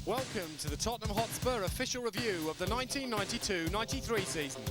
Welcome to the Tottenham Hotspur official review of the 1992-93 season.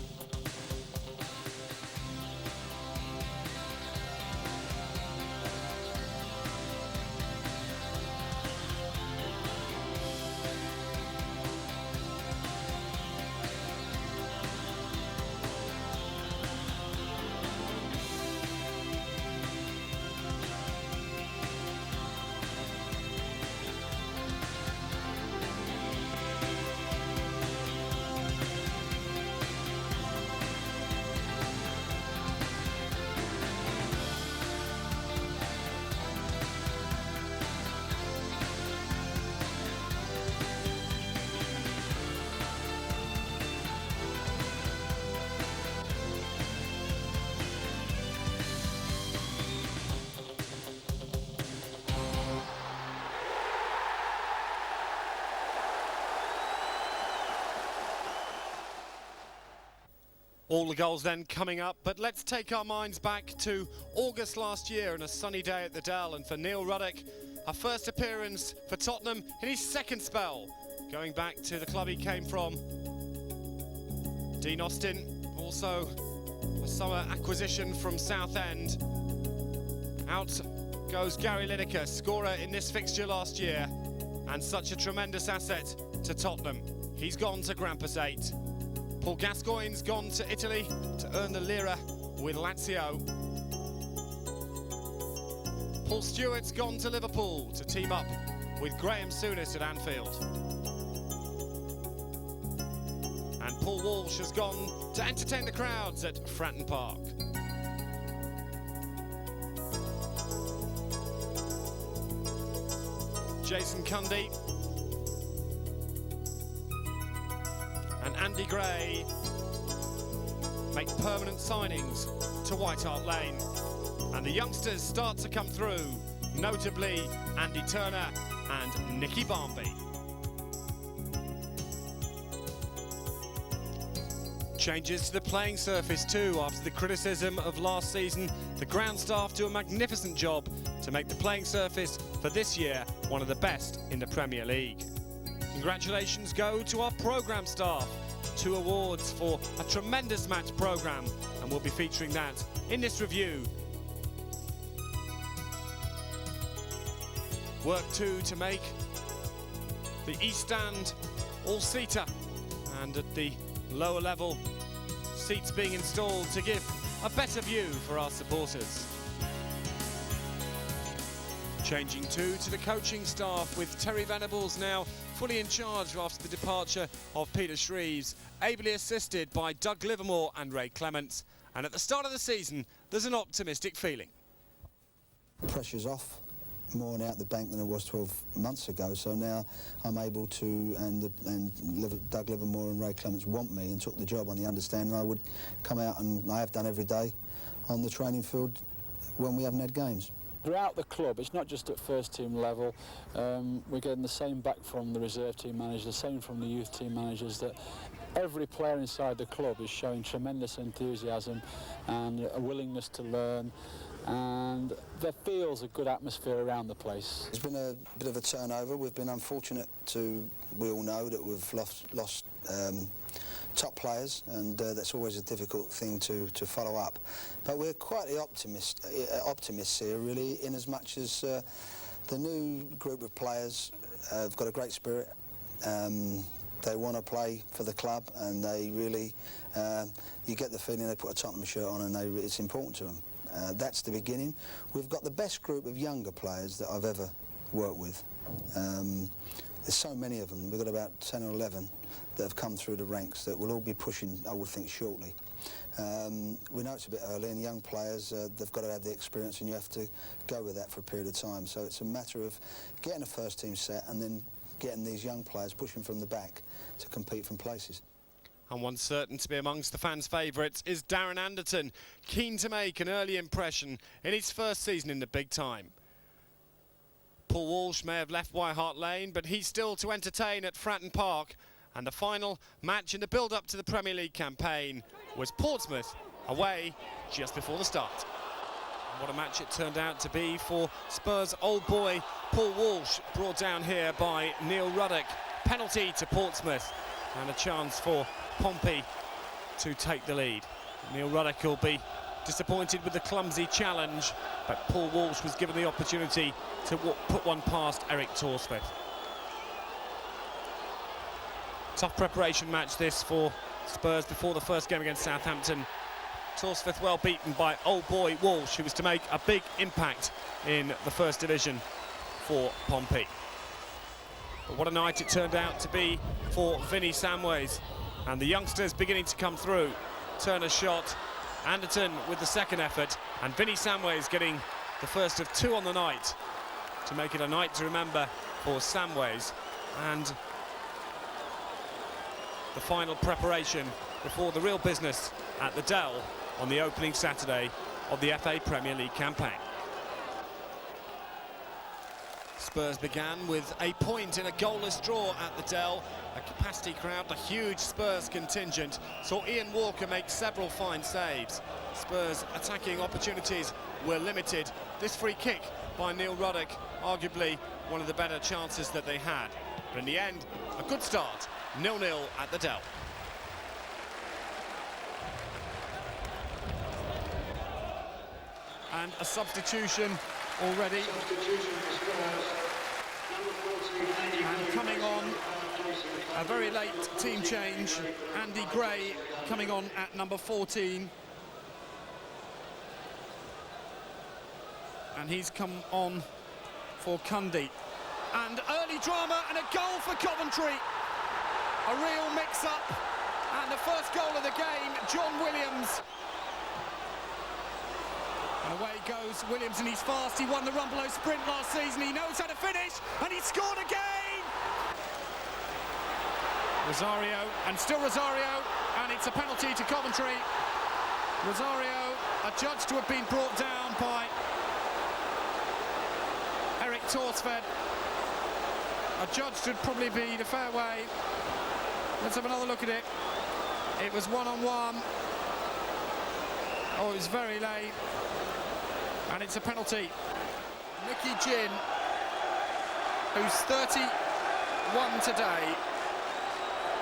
All the goals then coming up, but let's take our minds back to August last year and a sunny day at the Dell, and for Neil Ruddock, a first appearance for Tottenham in his second spell, going back to the club he came from. Dean Austin, also a summer acquisition from Southend. Out goes Gary Lineker, scorer in this fixture last year, and such a tremendous asset to Tottenham. He's gone to Grampus 8. Paul Gascoigne's gone to Italy to earn the Lira with Lazio. Paul Stewart's gone to Liverpool to team up with Graham Souness at Anfield. And Paul Walsh has gone to entertain the crowds at Fratton Park. Jason Cundy and Andy Gray make permanent signings to White Hart Lane. And the youngsters start to come through, notably Andy Turner and Nicky Barmby. Changes to the playing surface too. After the criticism of last season, the ground staff do a magnificent job to make the playing surface for this year one of the best in the Premier League. Congratulations go to our programme staff. 2 awards for a tremendous match programme, and we'll be featuring that in this review. Work too to make the East Stand all-seater, and at the lower level, seats being installed to give a better view for our supporters. Changing too to the coaching staff, with Terry Venables now fully in charge after the departure of Peter Shreves, ably assisted by Doug Livermore and Ray Clemence. And at the start of the season, there's an optimistic feeling. Pressure's off, more out the bank than it was 12 months ago, so now I'm able to, Doug Livermore and Ray Clemence want me and took the job on the understanding I would come out, and I have done every day, on the training field when we haven't had games. Throughout the club, it's not just at first team level, we're getting the same back from the reserve team managers, the same from the youth team managers, that every player inside the club is showing tremendous enthusiasm and a willingness to learn, and there feels a good atmosphere around the place. There's been a bit of a turnover. We've been unfortunate we all know that we've lost top players, and that's always a difficult thing to follow up. But we're quite the optimists here, really, in as much as the new group of players have got a great spirit. They want to play for the club, and they really, you get the feeling they put a Tottenham shirt on, and it's important to them. That's the beginning. We've got the best group of younger players that I've ever worked with. There's so many of them. We've got about 10 or 11 that have come through the ranks that will all be pushing, I would think, shortly. We know it's a bit early, and young players, they've got to have the experience, and you have to go with that for a period of time. So it's a matter of getting a first team set and then getting these young players pushing from the back to compete from places. And one certain to be amongst the fans' favourites is Darren Anderton, keen to make an early impression in his first season in the big time. Paul Walsh may have left White Hart Lane, but he's still to entertain at Fratton Park. And the final match in the build-up to the Premier League campaign was Portsmouth away just before the start. What a match it turned out to be for Spurs' old boy Paul Walsh, brought down here by Neil Ruddock. Penalty to Portsmouth and a chance for Pompey to take the lead. Neil Ruddock will be disappointed with the clumsy challenge, but Paul Walsh was given the opportunity to put one past Eric Torsford. Tough preparation match this for Spurs before the first game against Southampton. Torsford well beaten by old boy Walsh, who was to make a big impact in the First Division for Pompey. But what a night it turned out to be for Vinnie Samways, and the youngsters beginning to come through. Turner's shot, Anderton with the second effort, and Vinnie Samways getting the first of two on the night to make it a night to remember for Samways. And the final preparation before the real business at the Dell on the opening Saturday of the FA Premier League campaign. Spurs began with a point in a goalless draw at the Dell. A capacity crowd, a huge Spurs contingent, saw Ian Walker make several fine saves. Spurs' attacking opportunities were limited. This free kick by Neil Ruddock, arguably one of the better chances that they had. But in the end, a good start, 0-0 at the Dell. And a substitution already. And coming on, a very late team change. Andy Gray coming on at number 14. And he's come on for Cundy. And early drama and a goal for Coventry. A real mix-up. And the first goal of the game, John Williams. And away goes Williams, and he's fast. He won the Rumbelow sprint last season. He knows how to finish, and he scored again! Rosario, and still Rosario, and it's a penalty to Coventry. Rosario, adjudged to have been brought down by Eric Torsford. Adjudged to probably be the fair way. Let's have another look at it. It was one-on-one. Oh, it was very late. And it's a penalty. Nicky Ginn, who's 31 today,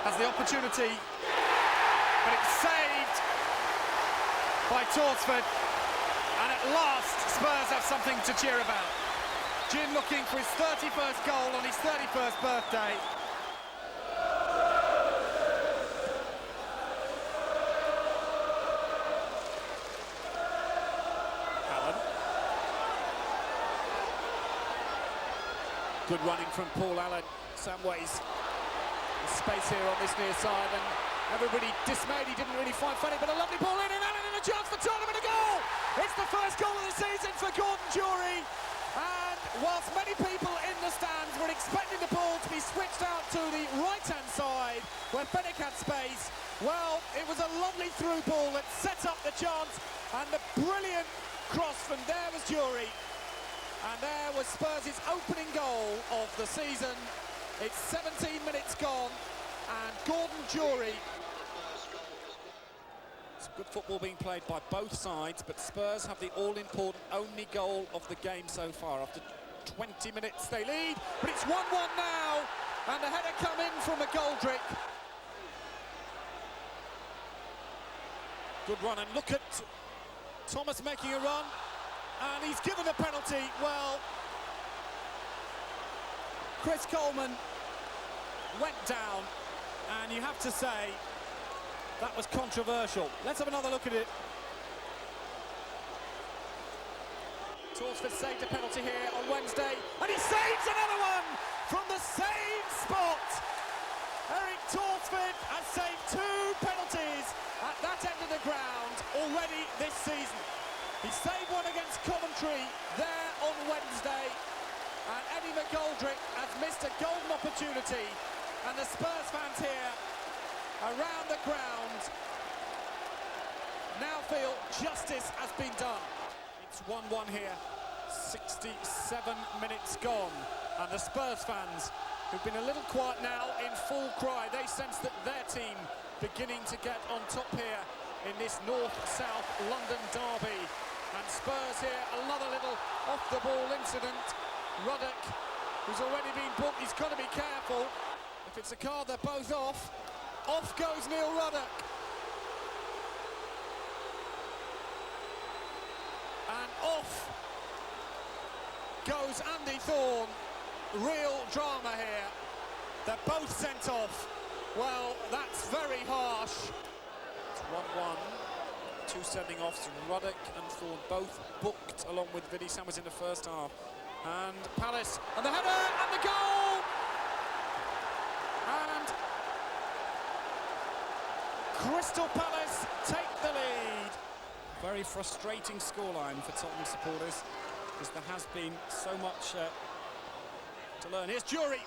has the opportunity, but it's saved by Torsford, and at last Spurs have something to cheer about. Ginn looking for his 31st goal on his 31st birthday. Good running from Paul Allen. Samways. There's space here on this near side, and everybody dismayed. He didn't really find funny, but a lovely ball in, and Allen in a chance for Tottenham, and a goal! It's the first goal of the season for Gordon Jury, and whilst many people in the stands were expecting the ball to be switched out to the right-hand side where Fenwick had space, well, it was a lovely through ball that set up the chance, and the brilliant cross from there was Jury. And there was Spurs' opening goal of the season. It's 17 minutes gone, and Gordon Jury. Some good football being played by both sides, but Spurs have the all-important only goal of the game so far. After 20 minutes they lead, but it's 1-1 now, and the header come in from McGoldrick. Good run, and look at Thomas making a run. And he's given a penalty. Well, Chris Coleman went down, and you have to say that was controversial. Let's have another look at it. Torsford saved a penalty here on Wednesday, and he saves another one from the same spot. Eric Torsford has saved 2 penalties at that end of the ground already this season. He saved one against Coventry there on Wednesday, and Eddie McGoldrick has missed a golden opportunity, and the Spurs fans here around the ground now feel justice has been done. It's 1-1 here, 67 minutes gone, and the Spurs fans, who've been a little quiet now, in full cry. They sense that their team beginning to get on top here in this north-south London derby. And Spurs here, another little off-the-ball incident. Ruddock, who's already been booked, he's got to be careful. If it's a card, they're both off. Off goes Neil Ruddock. And off goes Andy Thorne. Real drama here. They're both sent off. Well, that's very harsh. It's 1-1. Two sending offs, Ruddock and Thorne both booked along with Vinnie Summers in the first half. And Palace, and the header, and the goal! And Crystal Palace take the lead. Very frustrating scoreline for Tottenham supporters, because there has been so much to learn. Here's Jury,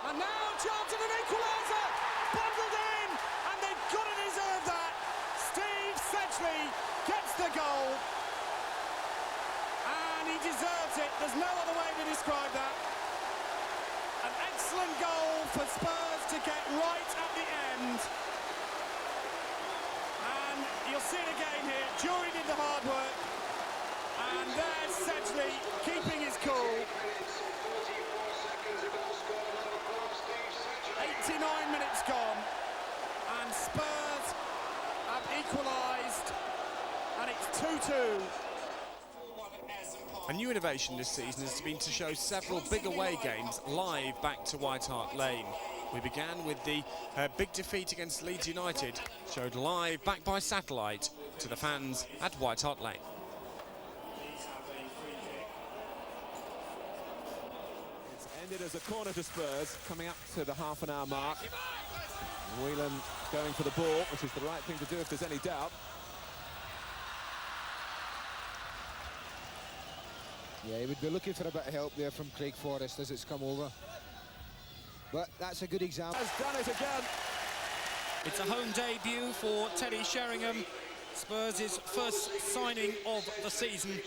and now a chance at an equaliser! Bundled in, and they've got to deserve that. Steve Sedgley gets the goal, and he deserves it. There's no other way to describe that. An excellent goal for Spurs to get right at the end. And you'll see it again here. Jury did the hard work, and there's Sedgley keeping his cool. 89 minutes gone, and Spurs have equalised, and it's 2-2. A new innovation this season has been to show several big away games live back to White Hart Lane. We began with the big defeat against Leeds United, showed live back by satellite to the fans at White Hart Lane. Ended as a corner to Spurs, coming up to the half-an-hour mark. Whelan going for the ball, which is the right thing to do if there's any doubt. Yeah, he would be looking for a bit of help there from Craig Forrest as it's come over. But that's a good example. Has done it again. It's a home debut for Teddy Sheringham, Spurs' first signing of the season.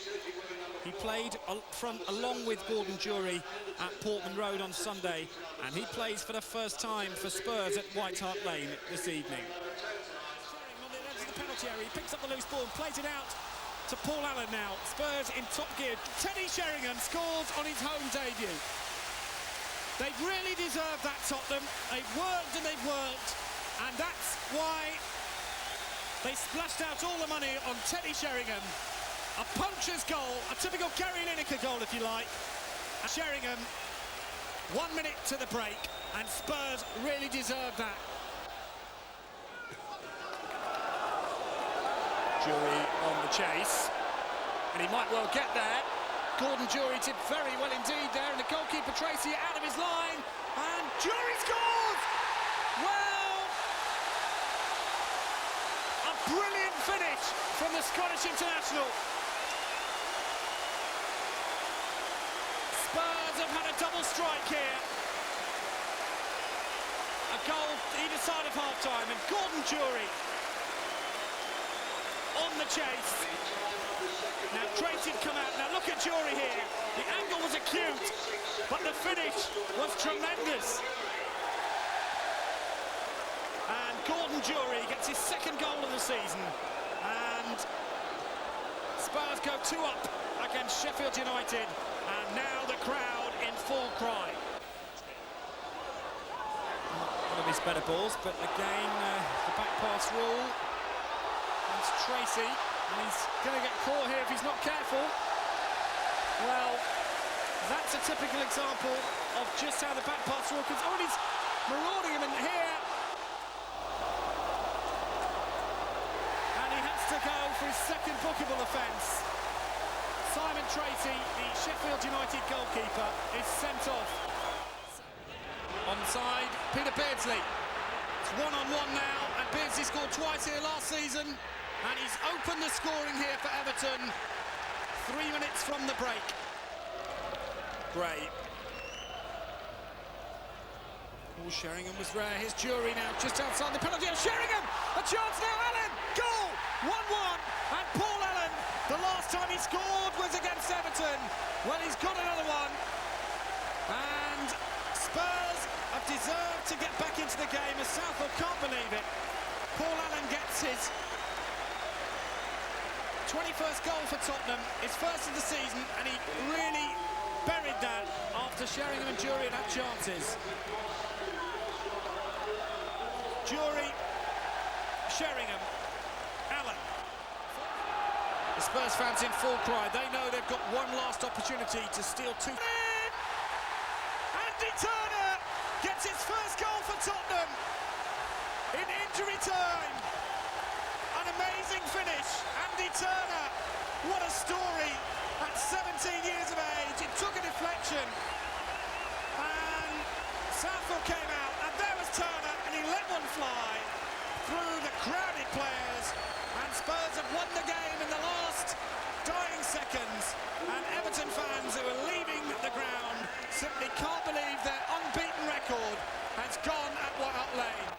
He played up front along with Gordon Jury at Portman Road on Sunday, and he plays for the first time for Spurs at White Hart Lane this evening. Sheringham on the edge of the penalty area, he picks up the loose ball and plays it out to Paul Allen now. Spurs in top gear. Teddy Sheringham scores on his home debut. They've really deserved that, Tottenham. They've worked and they've worked, and that's why they splashed out all the money on Teddy Sheringham. A poacher's goal, a typical Gary Lineker goal, if you like. Sheringham, 1 minute to the break, and Spurs really deserve that. Jury on the chase, and he might well get there. Gordon Jury did very well indeed there, and the goalkeeper Tracy out of his line, and Jury scores! Well, a brilliant finish from the Scottish international. Spurs have had a double strike here. A goal either side of half-time, and Gordon Jury on the chase. Now Tracy'd come out. Now look at Jury here. The angle was acute, but the finish was tremendous. And Gordon Jury gets his second goal of the season. And Spurs go 2 up against Sheffield United. And now the crowd in full cry. One of his better balls, but again, the back pass rule. It's Tracy, and he's going to get caught here if he's not careful. Well, that's a typical example of just how the back pass rule comes. Oh, and he's marauding him in here. And he has to go for his second bookable offence. Simon Tracy, the Sheffield United goalkeeper, is sent off. Onside, Peter Beardsley. It's 1-on-1 now, and Beardsley scored twice here last season, and he's opened the scoring here for Everton 3 minutes from the break. Gray. Oh, Sheringham was rare. Here's Jury now, just outside the penalty. Sheringham, a chance now. Allen, goal, 1-1, and Paul Allen. The last time he scored was against Everton. Well, he's got another one. And Spurs have deserved to get back into the game, as Southall can't believe it. Paul Allen gets his 21st goal for Tottenham, his first of the season, and he really buried that after Sheringham and Jury had had chances. Jury, Sheringham, Allen. The Spurs fans in full cry. They know they've got one last opportunity to steal two. Andy Turner gets his first goal for Tottenham in injury time. An amazing finish. Andy Turner, what a story. At 17 years of age, it took a deflection. And Southwell came out, and there was Turner, and he let one fly through the crowded players. And Spurs have won the game in the last dying seconds. And Everton fans who are leaving the ground simply can't believe their unbeaten record has gone at White Hart Lane.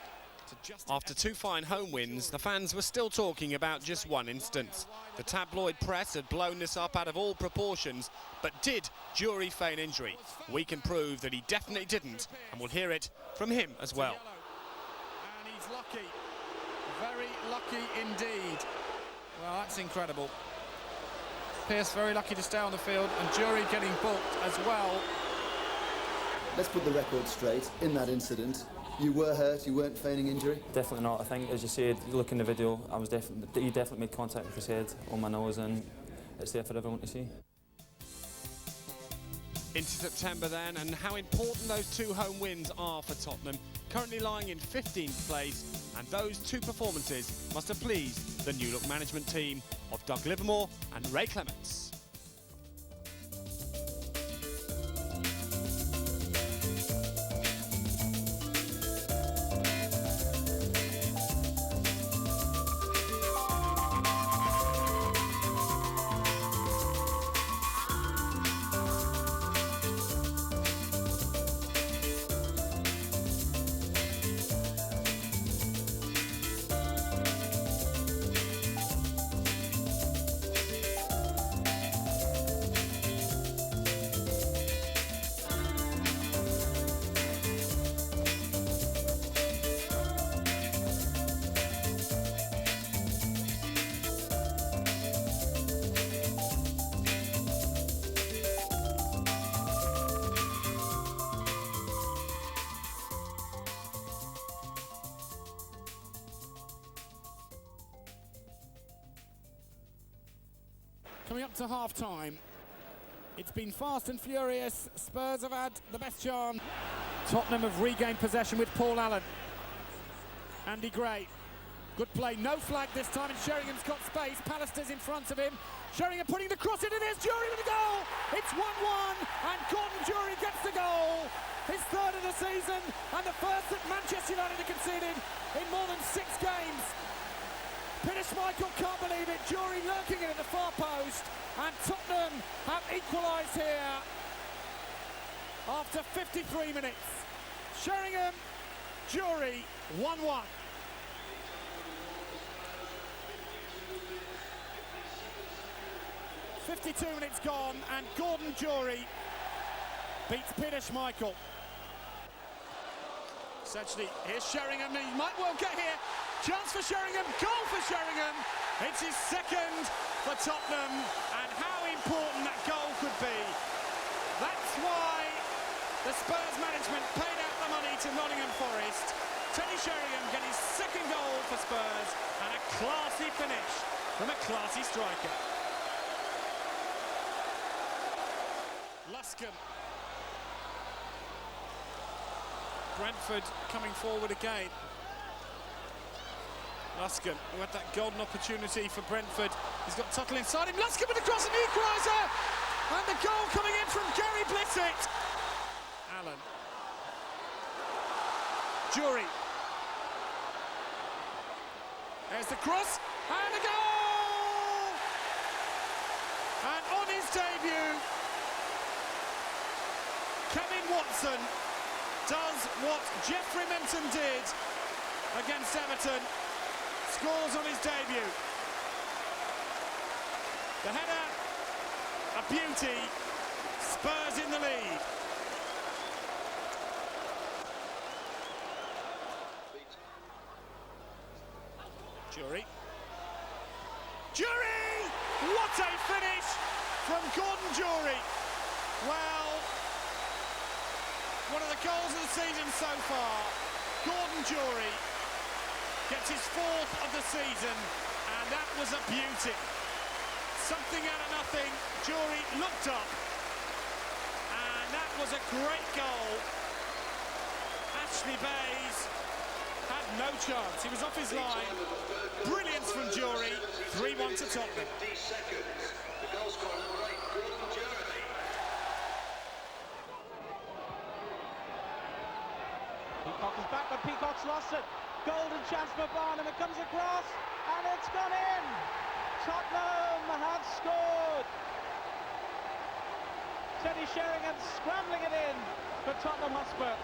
After two fine home wins, the fans were still talking about just one instance. The tabloid press had blown this up out of all proportions, but did Jury feign injury? We can prove that he definitely didn't, and we'll hear it from him as well. And he's lucky, very lucky indeed. Well, that's incredible. Pearce very lucky to stay on the field, and Jury getting booked as well. Let's put the record straight. In that incident, you were hurt, you weren't feigning injury? Definitely not. I think, as you said, you look in the video, he definitely made contact with his head on my nose, and it's there for everyone to see. Into September then, and how important those two home wins are for Tottenham, currently lying in 15th place, and those two performances must have pleased the new look management team of Doug Livermore and Ray Clemence. Coming up to half-time, it's been fast and furious. Spurs have had the best chance. Tottenham have regained possession with Paul Allen. Andy Gray, good play, no flag this time, and Sheringham's got space. Pallister's in front of him. Sheringham putting the cross in, it is Jury with the goal! It's 1-1, and Gordon Jury gets the goal. His third of the season, and the first that Manchester United have conceded in more than 6 games. Michael can't believe it. Jury lurking in at the far post, and Tottenham have equalised here after 53 minutes. Sheringham, Jury, 1-1. "52 minutes gone, and Gordon Jury beats Peter Schmeichel. Essentially, here's Sheringham, he might well get here. Chance for Sheringham, goal for Sheringham. It's his second for Tottenham, and how important that goal could be. That's why the Spurs management paid out the money to Nottingham Forest. Teddy Sheringham getting his second goal for Spurs, and a classy finish from a classy striker. Luscombe. Brentford coming forward again. Luscombe, who had that golden opportunity for Brentford. He's got Tuttle inside him. Luscombe with the cross, and equaliser! And the goal coming in from Gary Blissett. Allen. Jury. There's the cross, and a goal! And on his debut, Kevin Watson does what Jeffrey Menton did against Everton. Scores on his debut. The header, a beauty. Spurs in the lead. Jury. Jury! What a finish from Gordon Jury. Well, one of the goals of the season so far. Gordon Jury gets his 4th of the season, and that was a beauty. Something out of nothing, Jury looked up, and that was a great goal. Ashley Bays had no chance, he was off his line. Brilliance from Jury, 3-1 to Tottenham. Peacock is back, but Peacock's lost it. Golden chance for Barnum, it comes across, and it's gone in! Tottenham have scored! Teddy Sheringham scrambling it in for Tottenham Hotspur.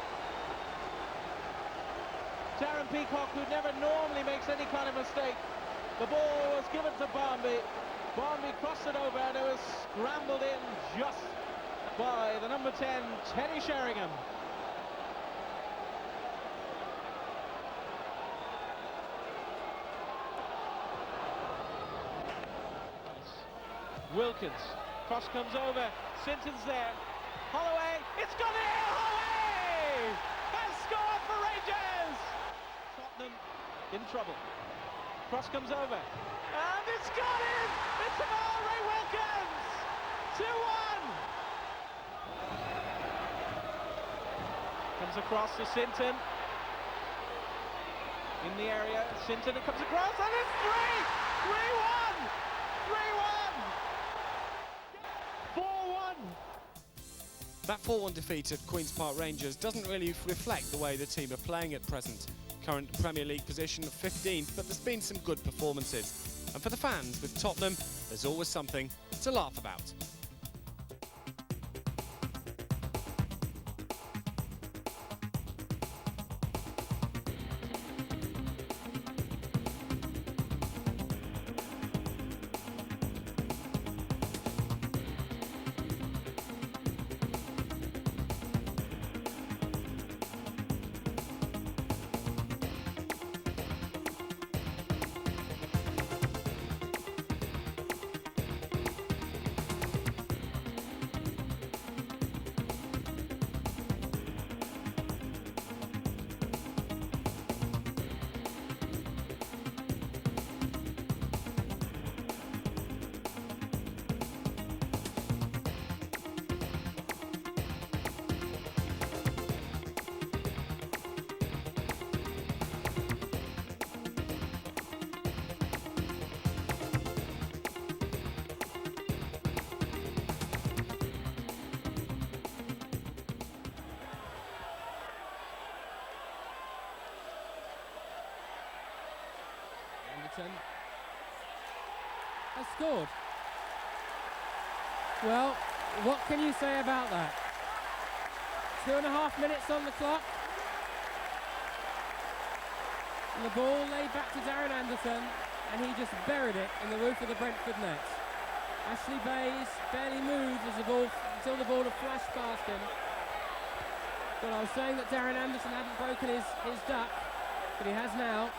Darren Peacock, who never normally makes any kind of mistake. The ball was given to Barmby. Barmby crossed it over, and it was scrambled in just by the number 10, Teddy Sheringham. Wilkins, cross comes over, Sinton's there, Holloway, it's gone in! Holloway has scored for Rangers! Tottenham in trouble. Cross comes over, and it's gone in! It's Ray Wilkins! 2-1! Comes across to Sinton. In the area, Sinton, it comes across, and it's 3-1! 3-1! 4-1. That 4-1 defeat at Queen's Park Rangers doesn't really reflect the way the team are playing at present. Current Premier League position of 15th, but there's been some good performances. And for the fans with Tottenham, there's always something to laugh about. Has scored. Well, what can you say about that? 2.5 minutes on the clock. And the ball laid back to Darren Anderton, and he just buried it in the roof of the Brentford net. Ashley Bays barely moved as until the ball had flashed past him. But I was saying that Darren Anderton hadn't broken his duck, but he has now.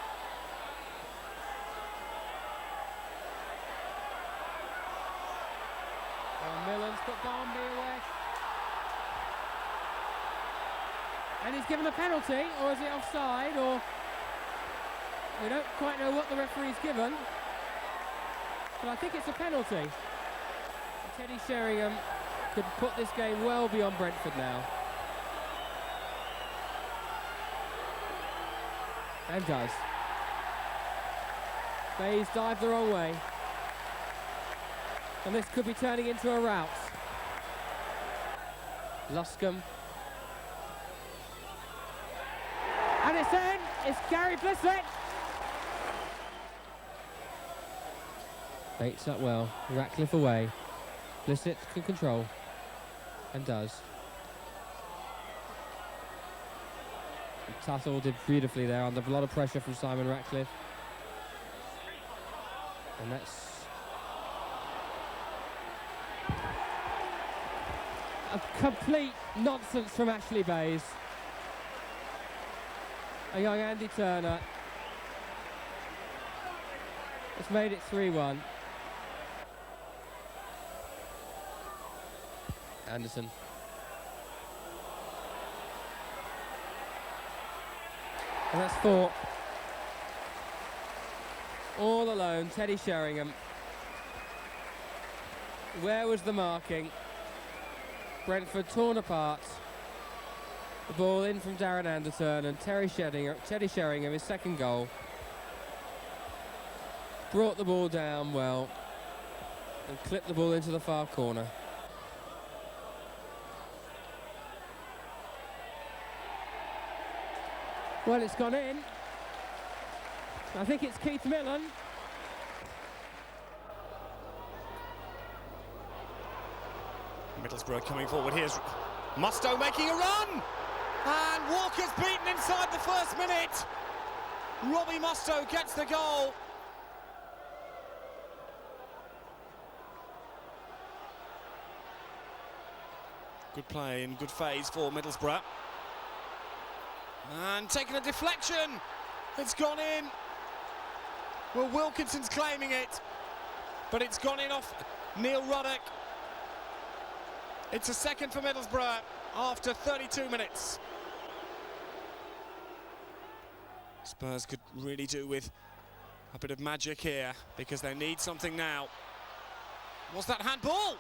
Millen's put Barmby away. And he's given a penalty, or is it offside, or... We don't quite know what the referee's given. But I think it's a penalty. Teddy Sheringham could put this game well beyond Brentford now. And does. Bays dived the wrong way. And this could be turning into a rout. Luscombe. And it's in! It's Gary Blissett! Baits up well. Ratcliffe away. Blissett can control. And does. And Tuttle did beautifully there under a lot of pressure from Simon Ratcliffe. And that's a complete nonsense from Ashley Bays. A young Andy Turner has made it 3-1. Anderton. And that's Thorpe. All alone, Teddy Sheringham. Where was the marking? Brentford torn apart. The ball in from Darren Anderton, and Teddy Sheringham, his second goal. Brought the ball down well and clipped the ball into the far corner. Well, it's gone in. I think it's Keith Millen. Middlesbrough coming forward. Here's Mustoe making a run! And Walker's beaten inside the first minute. Robbie Mustoe gets the goal. Good play and good phase for Middlesbrough. And taking a deflection. It's gone in. Well, Wilkinson's claiming it, but it's gone in off Neil Ruddock. It's a second for Middlesbrough after 32 minutes. Spurs could really do with a bit of magic here because they need something now. Was that handball?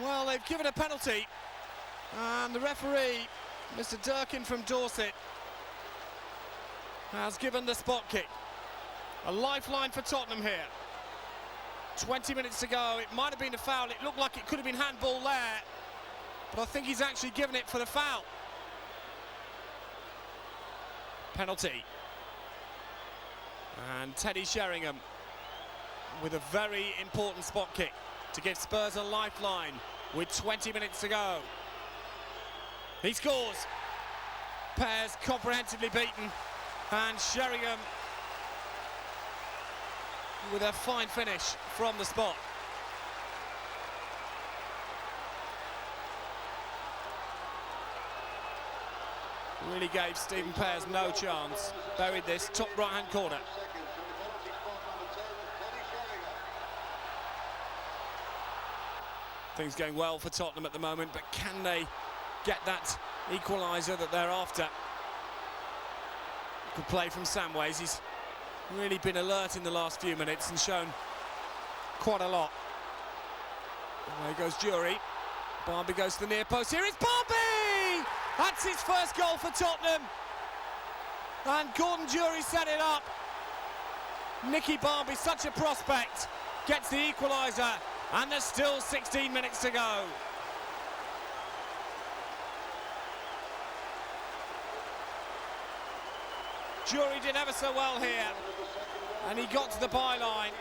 Well, they've given a penalty, and the referee, Mr. Durkin from Dorset, has given the spot kick. A lifeline for Tottenham here. 20 minutes to go. It might have been a foul. It looked like it could have been handball there, but I think he's actually given it for the foul. Penalty. And Teddy Sheringham with a very important spot kick to give Spurs a lifeline with 20 minutes to go. He scores. Pears comprehensively beaten, and Sheringham with a fine finish from the spot. Really gave Stephen Pears no chance. Buried this top right-hand corner. Things going well for Tottenham at the moment, but can they get that equaliser that they're after? Good play from Samways. He's really been alert in the last few minutes and shown quite a lot. There goes Jury. Barmby goes to the near post. Here is Barmby! That's his first goal for Tottenham. And Gordon Jury set it up. Nicky Barmby, such a prospect, gets the equaliser, and there's still 16 minutes to go. Jury did ever so well here, and he got to the byline,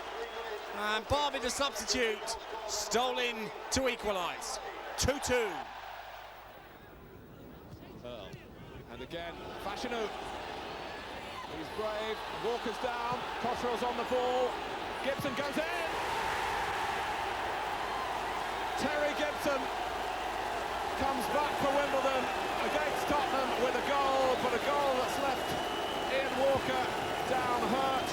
and Barmby, the substitute, stole in to equalise. 2-2. And again, Fashanu. He's brave. Walker's down. Cotterell's on the ball. Gibson goes in. Terry Gibson comes back for Wimbledon against Tottenham with a goal, but a goal that's left Ian Walker down hurt.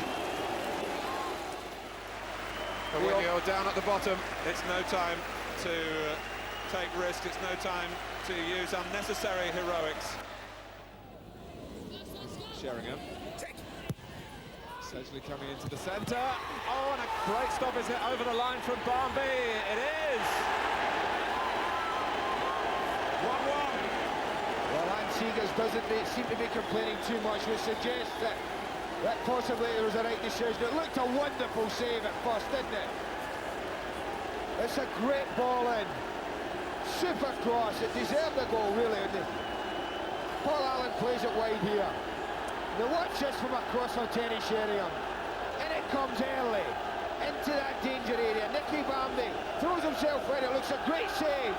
But when you're down at the bottom, it's no time to take risks. It's no time to use unnecessary heroics. Sheringham. Sedgley coming into the centre. Oh, and a great stop, is it, over the line from Barmby? It is! 1-1. Well, Seegers doesn't seem to be complaining too much, which suggests that possibly there was a right decision. It looked a wonderful save at first, didn't it? It's a great ball in. Super cross. It deserved a goal, really. Paul Allen plays it wide here. The watch just from across on Teddy Sheringham. And it comes early into that danger area. Nicky Barmby throws himself in. It looks a great save.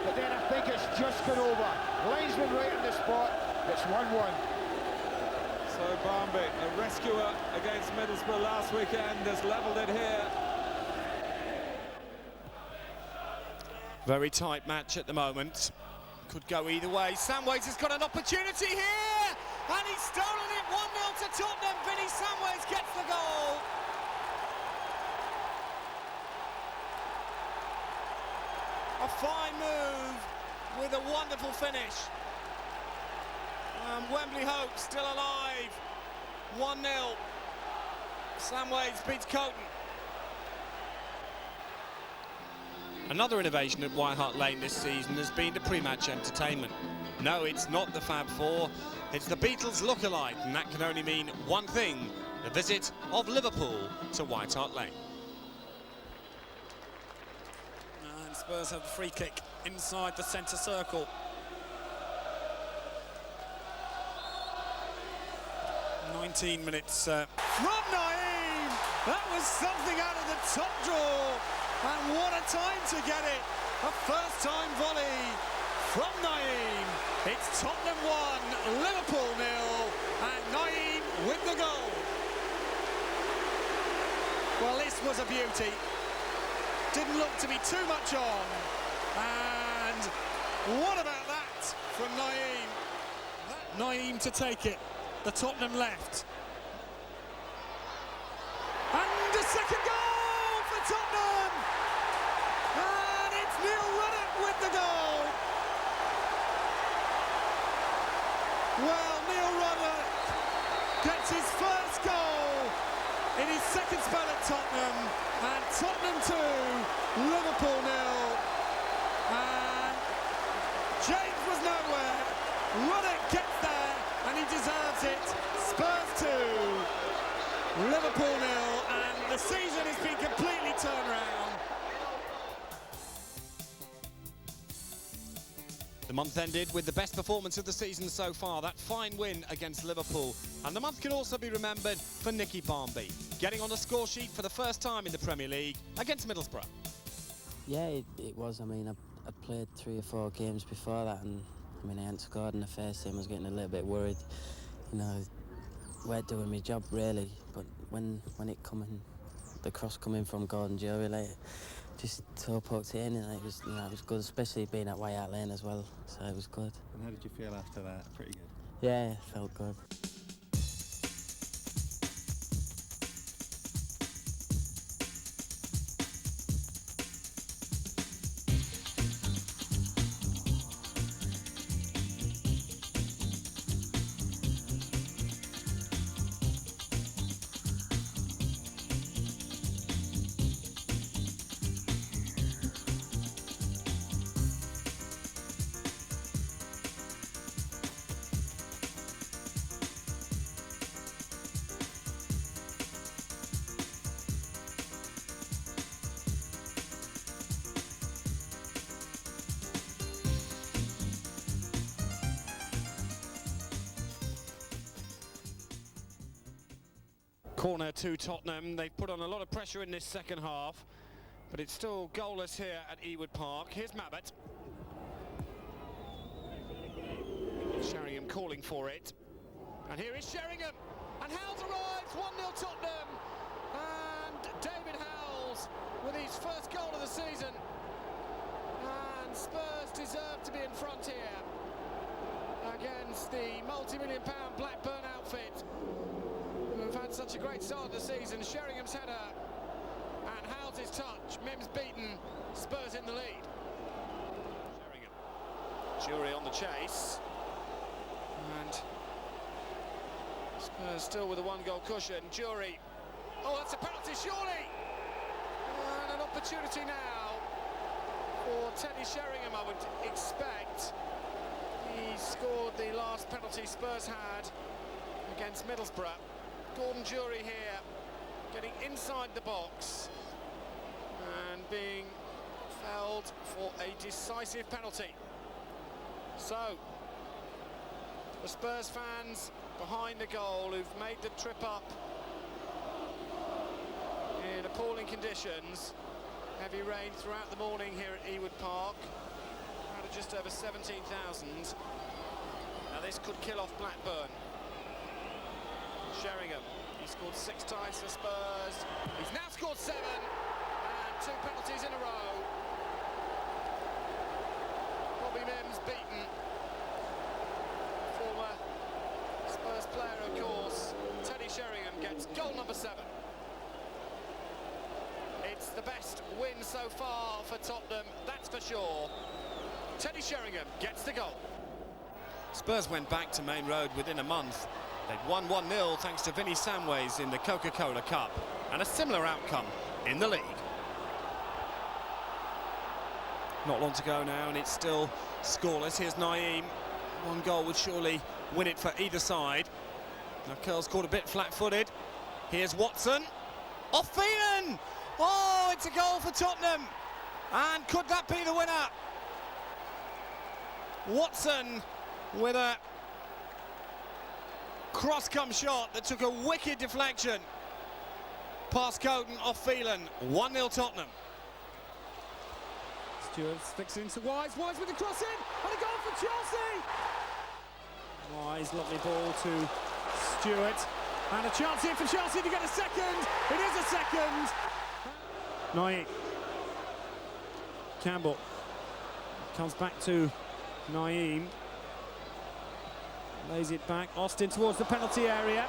But then I think it's just gone over. Linesman right on the spot. It's 1-1. So Barmby, a rescuer against Middlesbrough last weekend, has levelled it here. Very tight match at the moment. Could go either way. Samways has got an opportunity here, and he's stolen it. 1-0 to Tottenham. Vinny Samways gets the goal. A fine move with a wonderful finish. Wembley Hope still alive. 1-0. Sam Wades beats Coton. Another innovation at White Hart Lane this season has been the pre-match entertainment. No, it's not the Fab Four, it's the Beatles look-alike, and that can only mean one thing: the visit of Liverpool to White Hart Lane. And Spurs have a free kick inside the centre circle. ...19 minutes. From Naeem! That was something out of the top drawer! And what a time to get it! A first-time volley from Naeem. It's Tottenham 1, Liverpool 0, and Naeem with the goal. Well, this was a beauty. Didn't look to be too much on. And what about that from Naeem? Naeem to take it. The Tottenham left. And a second goal for Tottenham! And it's Neil Ruddock with the goal. Well, Neil Ruddock gets his first goal in his second spell at Tottenham, and Tottenham 2, Liverpool 0. And James was nowhere. Ruddock gets there, and he deserves it. Spurs 2, Liverpool 0, and the season has been completely turned around. The month ended with the best performance of the season so far, that fine win against Liverpool. And the month can also be remembered for Nicky Barmby, getting on the score sheet for the first time in the Premier League against Middlesbrough. Yeah, it was. I mean, I played 3 or 4 games before that, and I mean, I hadn't scored in the first team. I was getting a little bit worried. You know, we're doing my job really, but when it coming, the cross coming from Gordon Jury, like, just toe poked it in, and it was, you know, it was good, especially being at White Hart Lane as well. So it was good. And how did you feel after that? Pretty good. Yeah, felt good. Corner to Tottenham. They've put on a lot of pressure in this second half, but it's still goalless here at Ewood Park. Here's Mabbott. Sheringham calling for it. And here is Sheringham. And Howells arrives, 1-0 Tottenham. And David Howells with his first goal of the season. And Spurs deserve to be in front here against the multi-million-pound Blackburn outfit. We've had such a great start to the season. Sheringham's header and Howells' touch. Mims beaten, Spurs in the lead. Sheringham. Jury on the chase. And Spurs still with a 1-goal cushion. Jury. Oh, that's a penalty, surely! And an opportunity now for Teddy Sheringham, I would expect. He scored the last penalty Spurs had against Middlesbrough. Gordon Jury here, getting inside the box and being fouled for a decisive penalty. So, the Spurs fans behind the goal who've made the trip up in appalling conditions. Heavy rain throughout the morning here at Ewood Park. Crowd of just over 17,000. Now this could kill off Blackburn. Sheringham, he scored 6 times for Spurs. He's now scored 7, and 2 penalties in a row. Bobby Mims beaten. Former Spurs player, of course. Teddy Sheringham gets goal number 7. It's the best win so far for Tottenham, that's for sure. Teddy Sheringham gets the goal. Spurs went back to Main Road within a month. They'd won 1-0 thanks to Vinnie Samways in the Coca-Cola Cup, and a similar outcome in the league. Not long to go now, and it's still scoreless. Here's Naeem. One goal would surely win it for either side. Now Curl's caught a bit flat-footed. Here's Watson. Off Phelan! Oh, it's a goal for Tottenham. And could that be the winner? Watson with a cross-come shot that took a wicked deflection past Coden off Phelan. 1-0 Tottenham. Stewart's fixing into Wise. Wise with the cross in, and a goal for Chelsea. Wise, lovely ball to Stewart, and a chance here for Chelsea to get a second. It is a second. Naeem. Campbell comes back to Naeem. Lays it back. Austin towards the penalty area.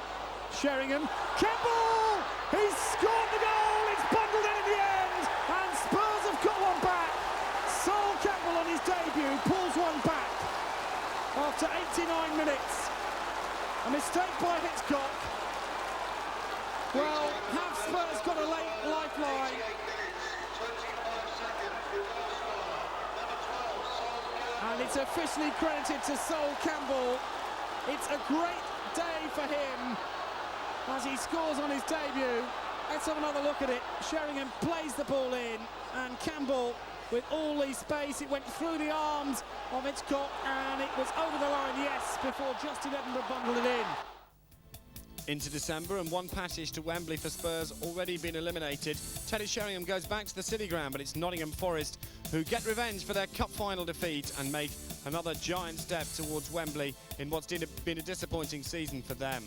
Sheringham. Campbell! He's scored the goal! It's bundled in the end! And Spurs have got one back. Sol Campbell on his debut pulls one back after 89 minutes. A mistake by Hitchcock. Well, have Spurs got a late lifeline? And it's officially credited to Sol Campbell. It's a great day for him as he scores on his debut. Let's have another look at it. Sheringham plays the ball in, and Campbell, with all the space, it went through the arms of Hitchcock, and it was over the line, yes, before Justin Edinburgh bundled it in. Into December, and one passage to Wembley for Spurs already been eliminated. Teddy Sheringham goes back to the City Ground, but it's Nottingham Forest who get revenge for their cup final defeat and make another giant step towards Wembley in what's been a disappointing season for them.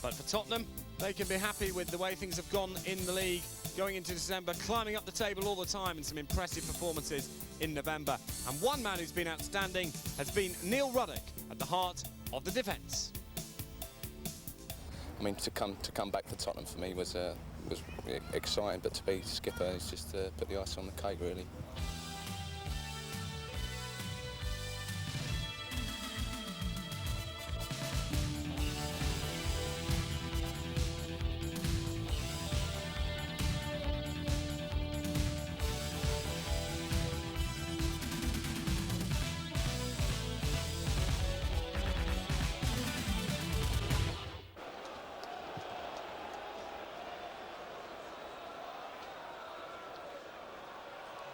But for Tottenham, they can be happy with the way things have gone in the league going into December, climbing up the table all the time, and some impressive performances in November. And one man who's been outstanding has been Neil Ruddock at the heart of the defence. I mean, to come back to Tottenham for me was exciting, but to be skipper is just put the ice on the cake, really.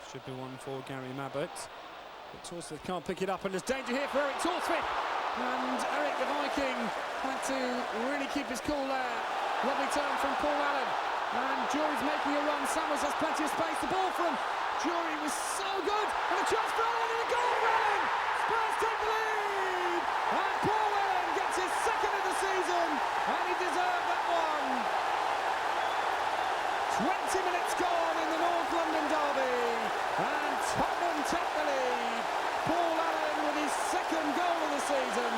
Should be one for Gary Mabbott. But Torsford can't pick it up, and there's danger here for Eric Torsford. And Eric the Viking had to really keep his cool there. Lovely turn from Paul Allen. And Jury's making a run. Samuels has plenty of space. The ball from Jury was so good. And a chance for Allen, and a goal for Allen. Spurs take the lead. And Paul Allen gets his second of the season. And he deserved that one. 20 minutes gone in the North London derby. And Tottenham take the lead. Paul Allen with his second goal of the season.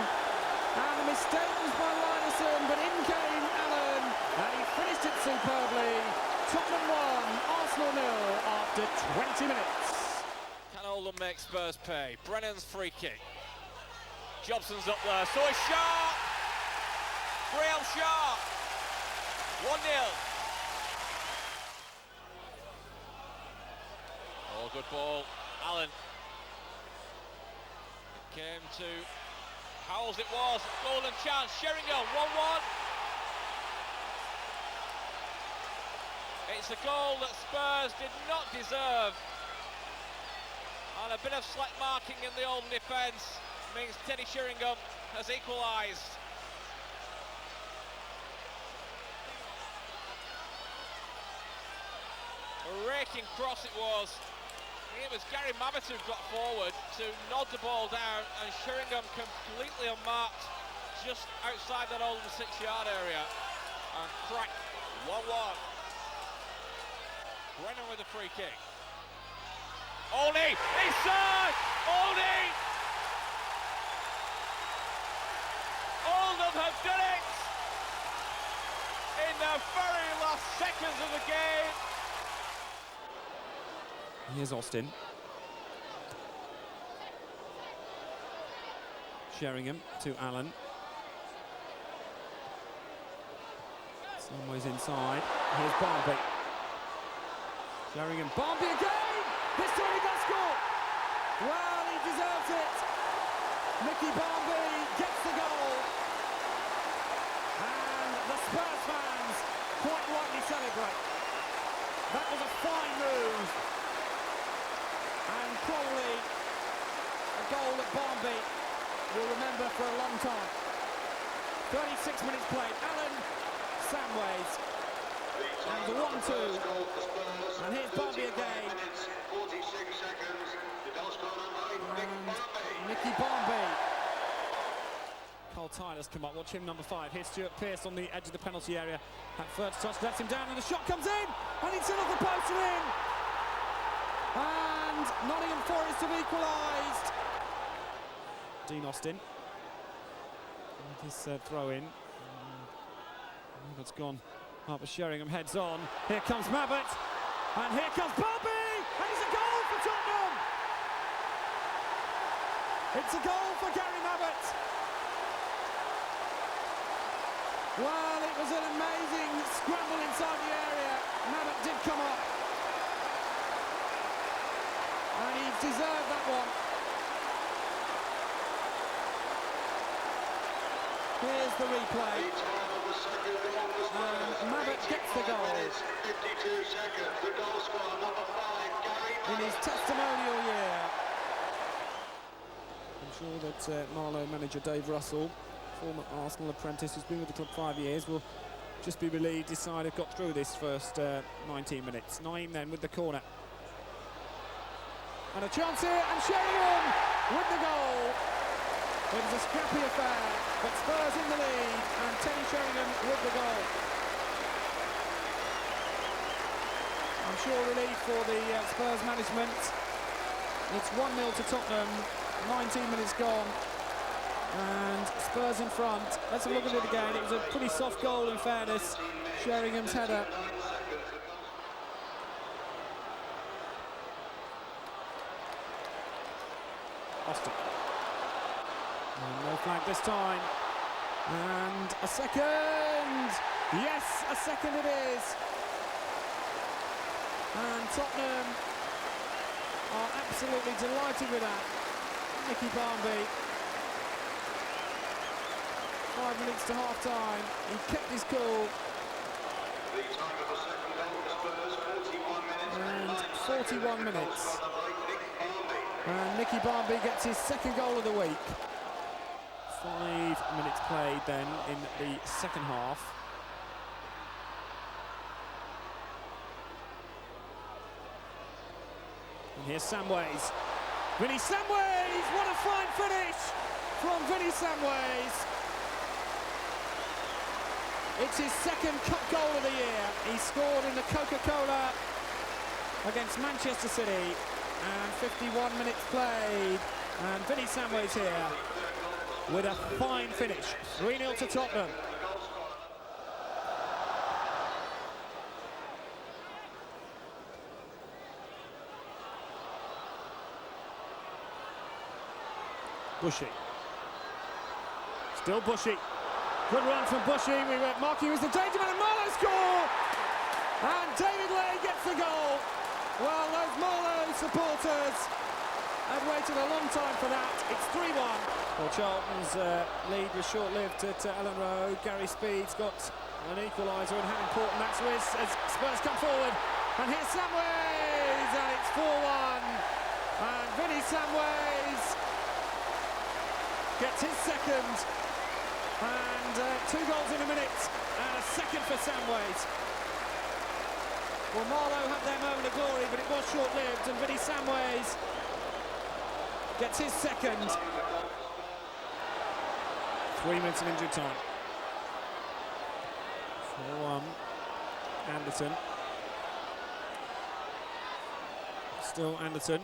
And the mistake was by Lineker, but in came Allen. And he finished it superbly. Tottenham 1, Arsenal 0 after 20 minutes. Can Oldham make Spurs pay? Brennan's free kick. Jobson's up there, so it's sharp. Graham Sharp. 1-0. Oh, good ball. Allen. It came to Howells, it was. Golden chance. Sheringham, 1-1. It's a goal that Spurs did not deserve. And a bit of slack marking in the Oldham defence means Teddy Sheringham has equalised. A raking cross it was. It was Gary Mabbott who got forward to nod the ball down, and Sheringham completely unmarked just outside that Oldham 6-yard area and cracked 1-1. Brennan with a free kick. Oldie! Inside! Oldie! Oldham have done it! In the very last seconds of the game. Here's Austin. Sheringham to Allen. Somewhere's inside. Here's Barmby. Sheringham. Barmby again! This time he does score! Well, he deserves it. Mickey Barmby gets the goal. And the Spurs fans quite rightly celebrate. That was a fine move. And probably a goal that Barmby will remember for a long time. 36 minutes played. Allen, Samways, and the 1-2. And here's Barmby again. And Mickey Barmby. Cole Tyler's come up. Watch him, number 5. Here's Stuart Pearce on the edge of the penalty area. That first touch lets him down, and the shot comes in, and it's in off the post and in. And Nottingham Forest have equalised. Dean Austin with his throw in. It's gone up as Sheringham heads on. Here comes Mabbott, and here comes Barmby, and it's a goal for Tottenham. It's a goal for Gary Mabbott. Well, it was an amazing scramble inside the area. Mabbott did come up, and he deserved that one. Here's the replay. And Mabbott gets the goal. 52 seconds. The goal scorer, number 5, Gary. In his testimonial year. I'm sure that Marlow manager Dave Russell, former Arsenal apprentice who's been with the club 5 years, will just be relieved his side have got through this first 19 minutes. Naeem then with the corner. And a chance here, and Sheringham with the goal. It was a scrappy affair, but Spurs in the lead, and Teddy Sheringham with the goal. I'm sure relief for the Spurs management. It's 1-0 to Tottenham, 19 minutes gone, and Spurs in front. Let's have a look at it again. It was a pretty soft goal, in fairness. Sheringham's header. Austin. And no flag this time. And a second! Yes, a second it is. And Tottenham are absolutely delighted with that. Mickey Barmby. 5 minutes to half time. He kept his cool. The time of the second goal for Spurs, And 41 41 minutes. minutes. And Mickey Barmby gets his second goal of the week. 5 minutes played then in the second half. And here's Samways. Vinny Samways! What a fine finish from Vinny Samways. It's his second cup goal of the year. He scored in the Coca-Cola against Manchester City. And 51 minutes played. And Vinny Samways here with a fine finish. 3-0 to Tottenham. Bushy. Still Bushy. Good run from Bushy. We were marking as the danger man, and Marlow score! And David Lay gets the goal. Well, those Marlow supporters have waited a long time for that. It's 3-1. Well, Charlton's lead was short-lived at Ellen Road. Gary Speed's got an equaliser, and how important that's with as Spurs come forward. And here's Samways, and it's 4-1. And Vinny Samways gets his second. And 2 goals in a minute, and a second for Samways. Well, Marlow had their moment of glory, but it was short-lived, and Vinny Samways gets his second. 3 minutes of injury time. 4-1. Anderton. Still Anderton.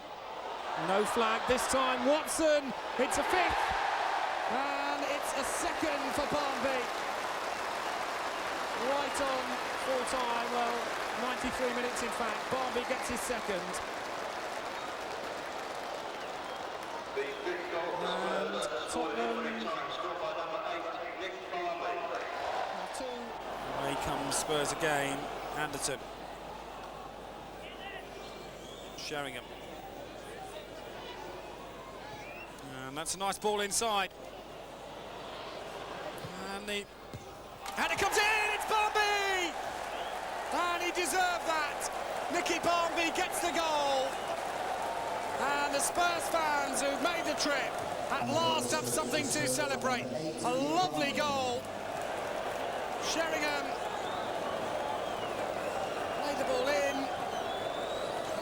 No flag this time. Watson. It's a fifth. And it's a second for Barmby. Right on full time. Well, 93 minutes in fact. Barmby gets his second. And Tottenham have two. Away comes Spurs again. Anderton. Sheringham. And that's a nice ball inside. And it comes in, it's Barmby! And he deserved that. Nicky Barmby gets the goal. And the Spurs fans who've made the trip at last have something to celebrate. A lovely goal. Sheringham laid the ball in.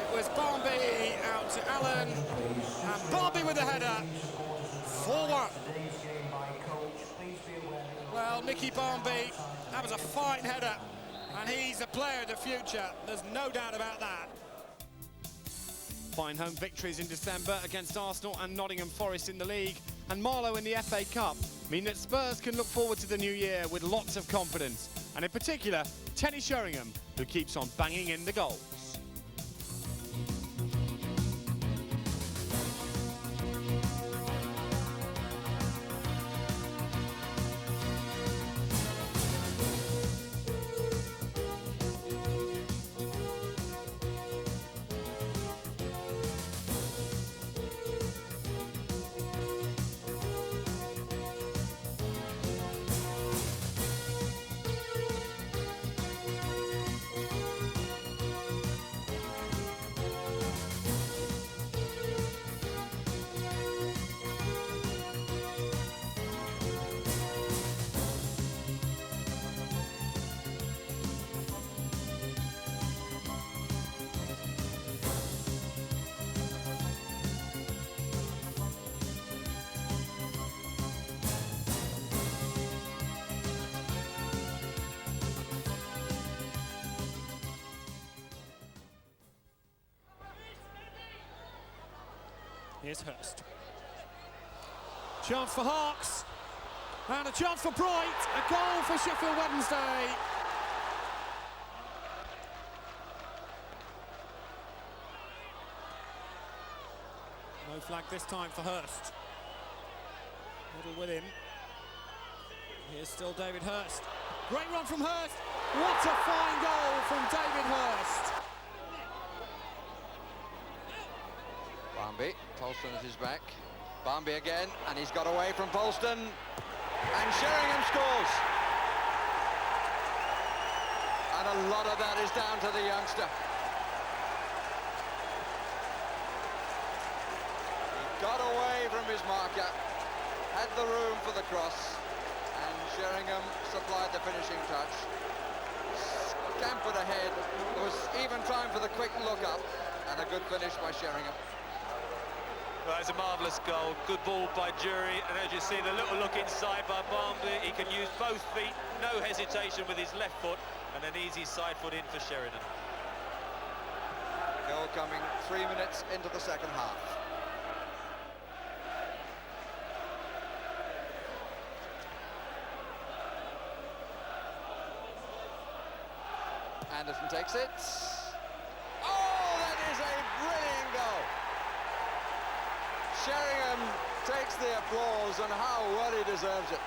It was Barmby out to Allen. And Barmby with the header. 4-1. Well, Nicky Barmby, that was a fine header. And he's a player of the future. There's no doubt about that. Fine home victories in December against Arsenal and Nottingham Forest in the league, and Marlow in the FA Cup mean that Spurs can look forward to the new year with lots of confidence, and in particular Teddy Sheringham, who keeps on banging in the goals. Here's Hurst. Chance for Harks. And a chance for Bright. A goal for Sheffield Wednesday. No flag this time for Hurst. Middle with him. Here's still David Hurst. Great run from Hurst. What a fine goal from David Hurst. Barmby, Polston at his back. Barmby again, and he's got away from Polston. And Sheringham scores. And a lot of that is down to the youngster. He got away from his marker, had the room for the cross, and Sheringham supplied the finishing touch. Scampered ahead. There was even time for the quick look up, and a good finish by Sheringham. Well, it's a marvellous goal, good ball by Jury, and as you see, the little look inside by Barmby, he can use both feet, no hesitation with his left foot, and an easy side foot in for Sheringham. Goal coming 3 minutes into the second half. Anderton takes it. Oh, that is a brilliant goal. Sheringham takes the applause, and how well he deserves it.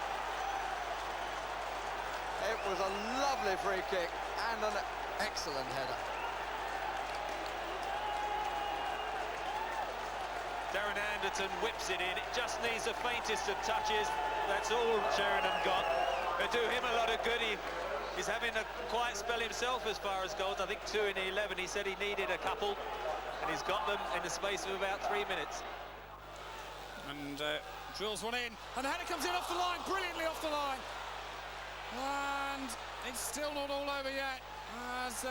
It was a lovely free kick and an excellent header. Darren Anderton whips it in. It just needs the faintest of touches. That's all Sheringham got. It'll do him a lot of good. He's having a quiet spell himself as far as goals. I think 2 in 11. He said he needed a couple, and he's got them in the space of about 3 minutes. And drills one in, and the header comes in off the line, brilliantly off the line. And it's still not all over yet, as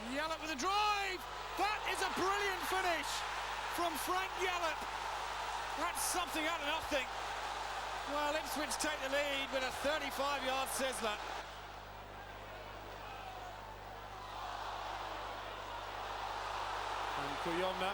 Yallop with a drive. That is a brilliant finish from Frank Yallop. That's something out of nothing. Well, Ipswich take the lead with a 35-yard sizzler. And Kuyonda.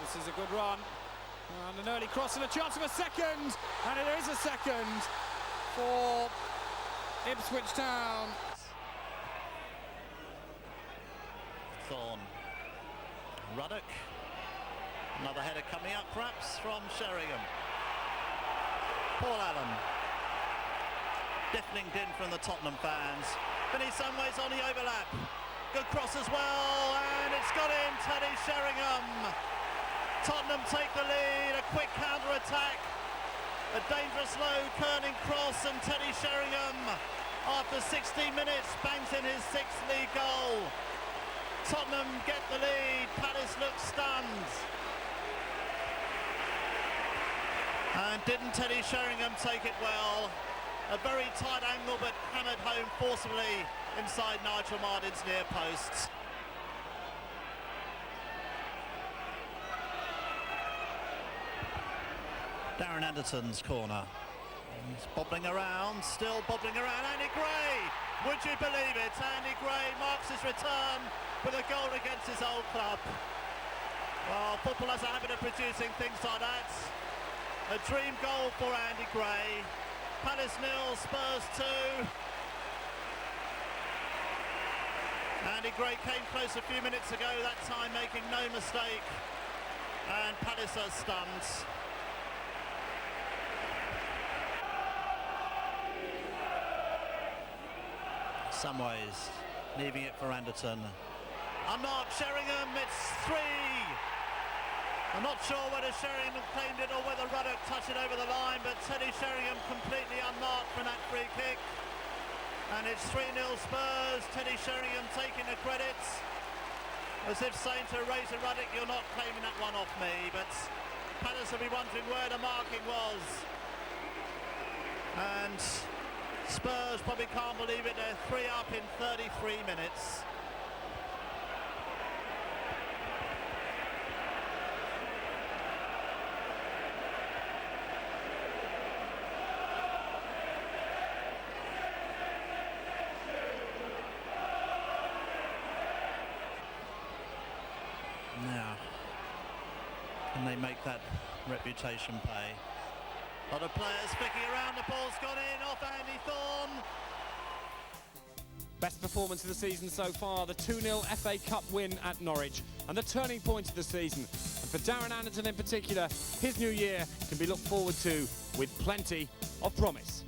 This is a good run. And an early cross and a chance of a second, and there is a second for Ipswich Town. Thorne. Ruddock. Another header coming up perhaps from Sheringham. Paul Allen. Deafening din from the Tottenham fans. Vinny Samways on the overlap. Good cross as well, and it's got in. Teddy Sheringham. Tottenham take the lead, a quick counter-attack, a dangerous low curling cross, and Teddy Sheringham, after 16 minutes, bangs in his 6th league goal. Tottenham get the lead, Palace looks stunned. And didn't Teddy Sheringham take it well? A very tight angle, but hammered home forcibly inside Nigel Martin's near posts. Darren Anderton's corner. He's bobbling around, still bobbling around. Andy Gray, would you believe it? Andy Gray marks his return with a goal against his old club. Well, football has a habit of producing things like that. A dream goal for Andy Gray. Palace 0, Spurs 2. Andy Gray came close a few minutes ago, that time making no mistake. And Palace are stunned. Samways leaving it for Anderton. Unmarked Sheringham, it's 3. I'm not sure whether Sheringham claimed it or whether Ruddock touched it over the line, but Teddy Sheringham completely unmarked from that free kick. And it's 3-0 Spurs. Teddy Sheringham taking the credits, as if saying to Razor Ruddock, you're not claiming that one off me, but Palace will be wondering where the marking was. And Spurs probably can't believe it, they're 3 up in 33 minutes. Now, can they make that reputation pay? A lot of players picking around, the ball's gone in off Andy Thorne. Best performance of the season so far, the 2-0 FA Cup win at Norwich, and the turning point of the season. And for Darren Anderton in particular, his new year can be looked forward to with plenty of promise.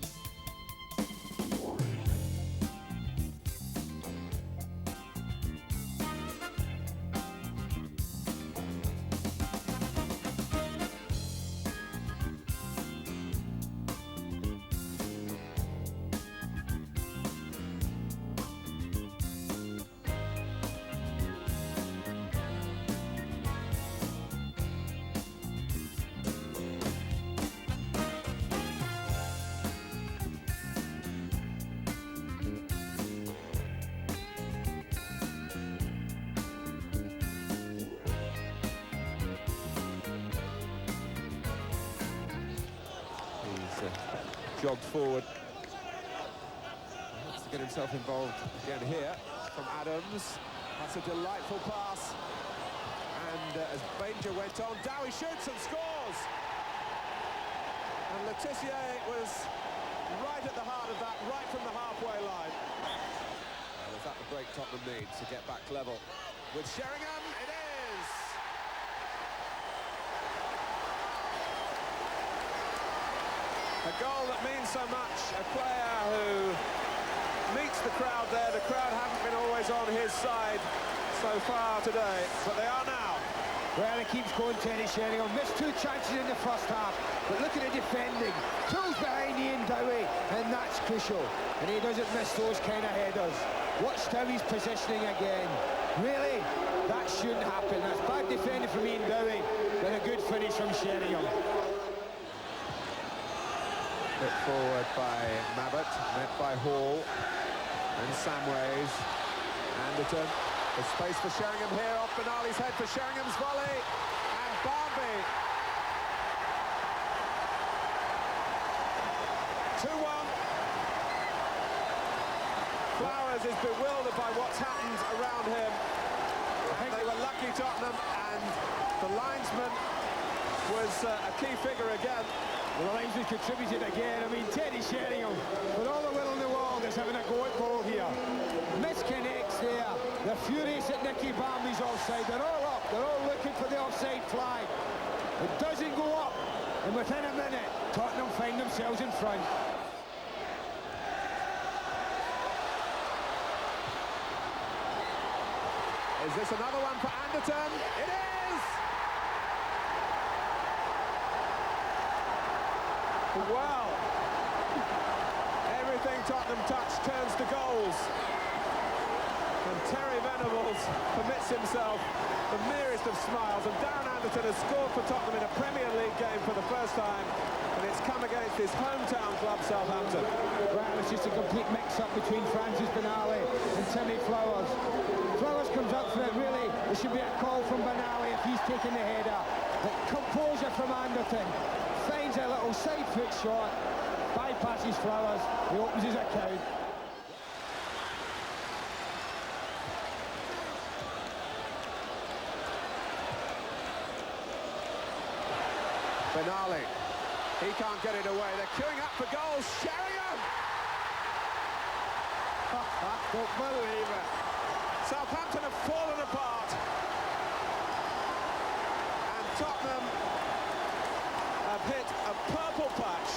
Jogged forward. Has to get himself involved again here from Adams. That's a delightful pass. And as Banger went on, Dowie shoots and scores. And Letitia was right at the heart of that, right from the halfway line. Well, is that the break Tottenham need to get back level? With Sheringham, it is! A goal that means so much, a player who meets the crowd there. The crowd haven't been always on his side so far today, but they are now. Well, it keeps going, Teddy Sheringham. Missed 2 chances in the first half, but look at the defending. Pulls behind Ian Dowie, and that's crucial. And he doesn't miss those kind of headers. Watch Dowie's positioning again. Really? That shouldn't happen. That's bad defending from Ian Dowie, but a good finish from Sheringham. Put forward by Mabbott, met by Hall and Samways. Anderton, there's space for Sheringham here, off Benali's head for Sheringham's volley, and Barmby. 2-1. Flowers is bewildered by what's happened around him. I think they were lucky, Tottenham, and the linesman was a key figure again. Well, the linesman contributed again. I mean, Teddy Sheringham, with all the will in the world, is having a go at goal here. Misconnects there. They're furious at Nicky Barmby's offside. They're all up. They're all looking for the offside flag. It doesn't go up. And within a minute, Tottenham find themselves in front. Is this another one for Anderton? It is! Well, everything Tottenham touch turns to goals. And Terry Venables permits himself the merest of smiles. And Darren Anderton has scored for Tottenham in a Premier League game for the first time. And it's come against his hometown club, Southampton. Well, it's just a complete mix-up between Francis Benali and Timmy Flowers. Flowers comes up for it, really. There should be a call from Benali if he's taking the header. But composure from Anderton. Finds a little side foot shot, bypasses Flowers, he opens his account. Benali, he can't get it away. They're queuing up for goals. Sheringham! Don't believe it. Southampton have fallen apart. And Tottenham have hit a purple patch.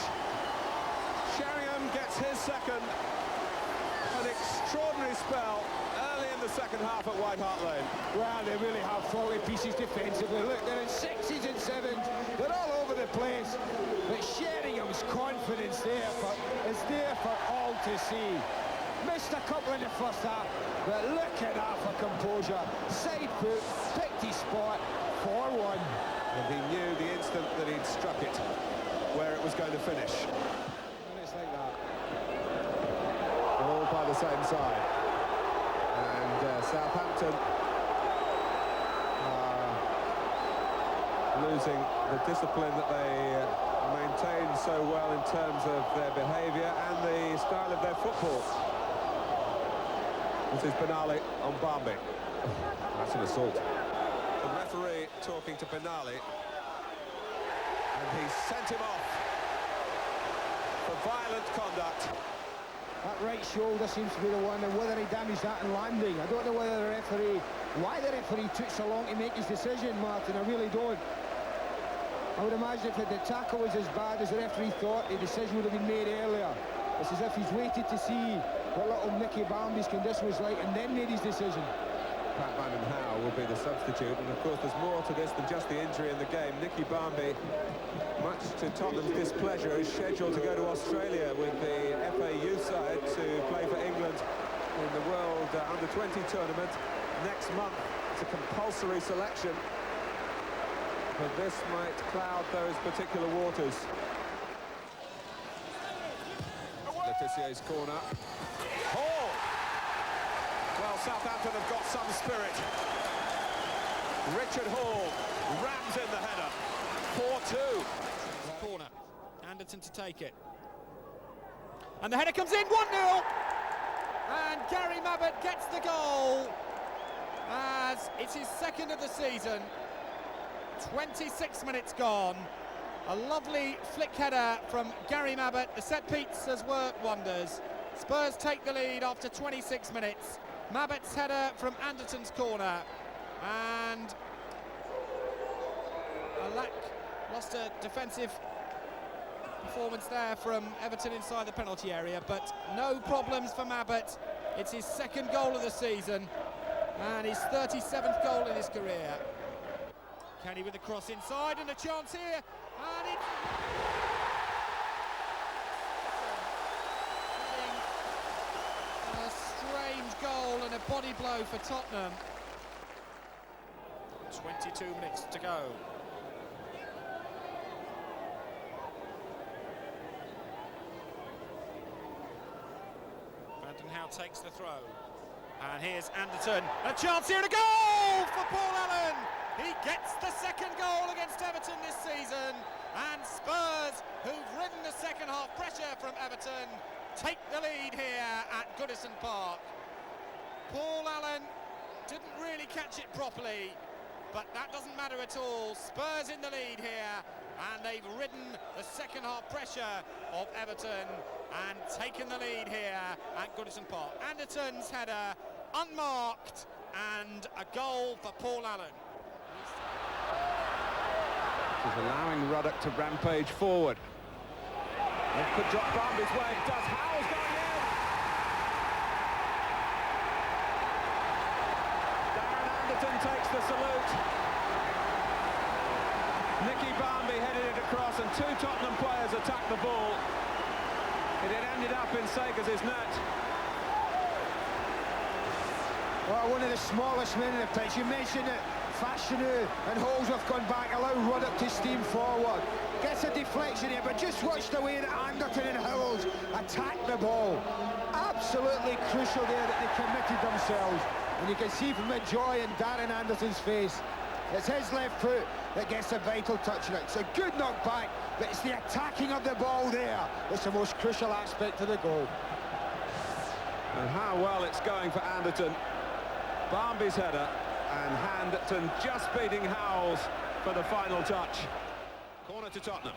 Sheringham gets his second. An extraordinary spell early in the second half at White Hart Lane. Well, they really have fallen pieces defensively. Look, they're in 6s and 7s. They're all over the place. But Sheringham's confidence is there for all to see. Missed a couple in the first half, but look at that for composure. Side foot, picked his spot, 4-1. And he knew the instant that he'd struck it where it was going to finish. And it's like that. All by the same side. And Southampton losing the discipline that they maintain so well in terms of their behaviour and the style of their football. This is Benali on Barmby. That's an assault. The referee talking to Benali, and he sent him off for violent conduct. That right shoulder seems to be the one, and whether he damaged that in landing, I don't know why the referee took so long to make his decision, Martin, I really don't. I would imagine if the tackle was as bad as the referee thought, the decision would have been made earlier. It's as if he's waited to see what little Nicky Barmby's condition was like and then made his decision. Pat Van den Hauwe will be the substitute, and of course there's more to this than just the injury in the game. Nicky Barmby, much to Tottenham's displeasure, is scheduled to go to Australia with the FA youth side to play for England in the World Under-20 tournament next month. It's a compulsory selection, but this might cloud those particular waters. Letizier's corner. Hall! Well, Southampton have got some spirit. Richard Hall rams in the header. 4-2. Corner. Anderton to take it. And the header comes in, 1-0. And Gary Mabbott gets the goal as it's his second of the season. 26 minutes gone. A lovely flick header from Gary Mabbott. The set piece has worked wonders. Spurs take the lead after 26 minutes. Mabbott's header from Anderton's corner. And lost a defensive performance there from Everton inside the penalty area, but no problems for Mabbott. It's his second goal of the season and his 37th goal in his career. Kenny with the cross inside and a chance here, and it's a strange goal and a body blow for Tottenham. 22 minutes to go. Van den Hauwe takes the throw, and here's Anderton. A chance here and a goal for Paul Allen. He gets the second goal against Everton this season, and Spurs, who've ridden the second half pressure from Everton, take the lead here at Goodison Park. Paul Allen didn't really catch it properly, but that doesn't matter at all. Spurs in the lead here, and they've ridden the second half pressure of Everton and taken the lead here at Goodison Park. Anderton's header unmarked, and a goal for Paul Allen. He's allowing Ruddock to rampage forward. It could drop Barmby's way. It does. Howell's going in. Darren Anderton takes the salute. Nicky Barmby headed it across, and two Tottenham players attacked the ball. It had ended up in Sagers' net. Well, one of the smallest men in the pitch. You mentioned it. Fashanu and Holsworth gone back, allow Ruddock to steam forward. Gets a deflection here, but just watch the way that Anderton and Howells attack the ball. Absolutely crucial there that they committed themselves. And you can see from the joy in Darren Anderton's face. It's his left foot that gets a vital touch. It's a good knockback, but it's the attacking of the ball there that's the most crucial aspect of the goal. And how well it's going for Anderton. Barmby's header, and Anderton just beating Howells for the final touch. Corner to Tottenham.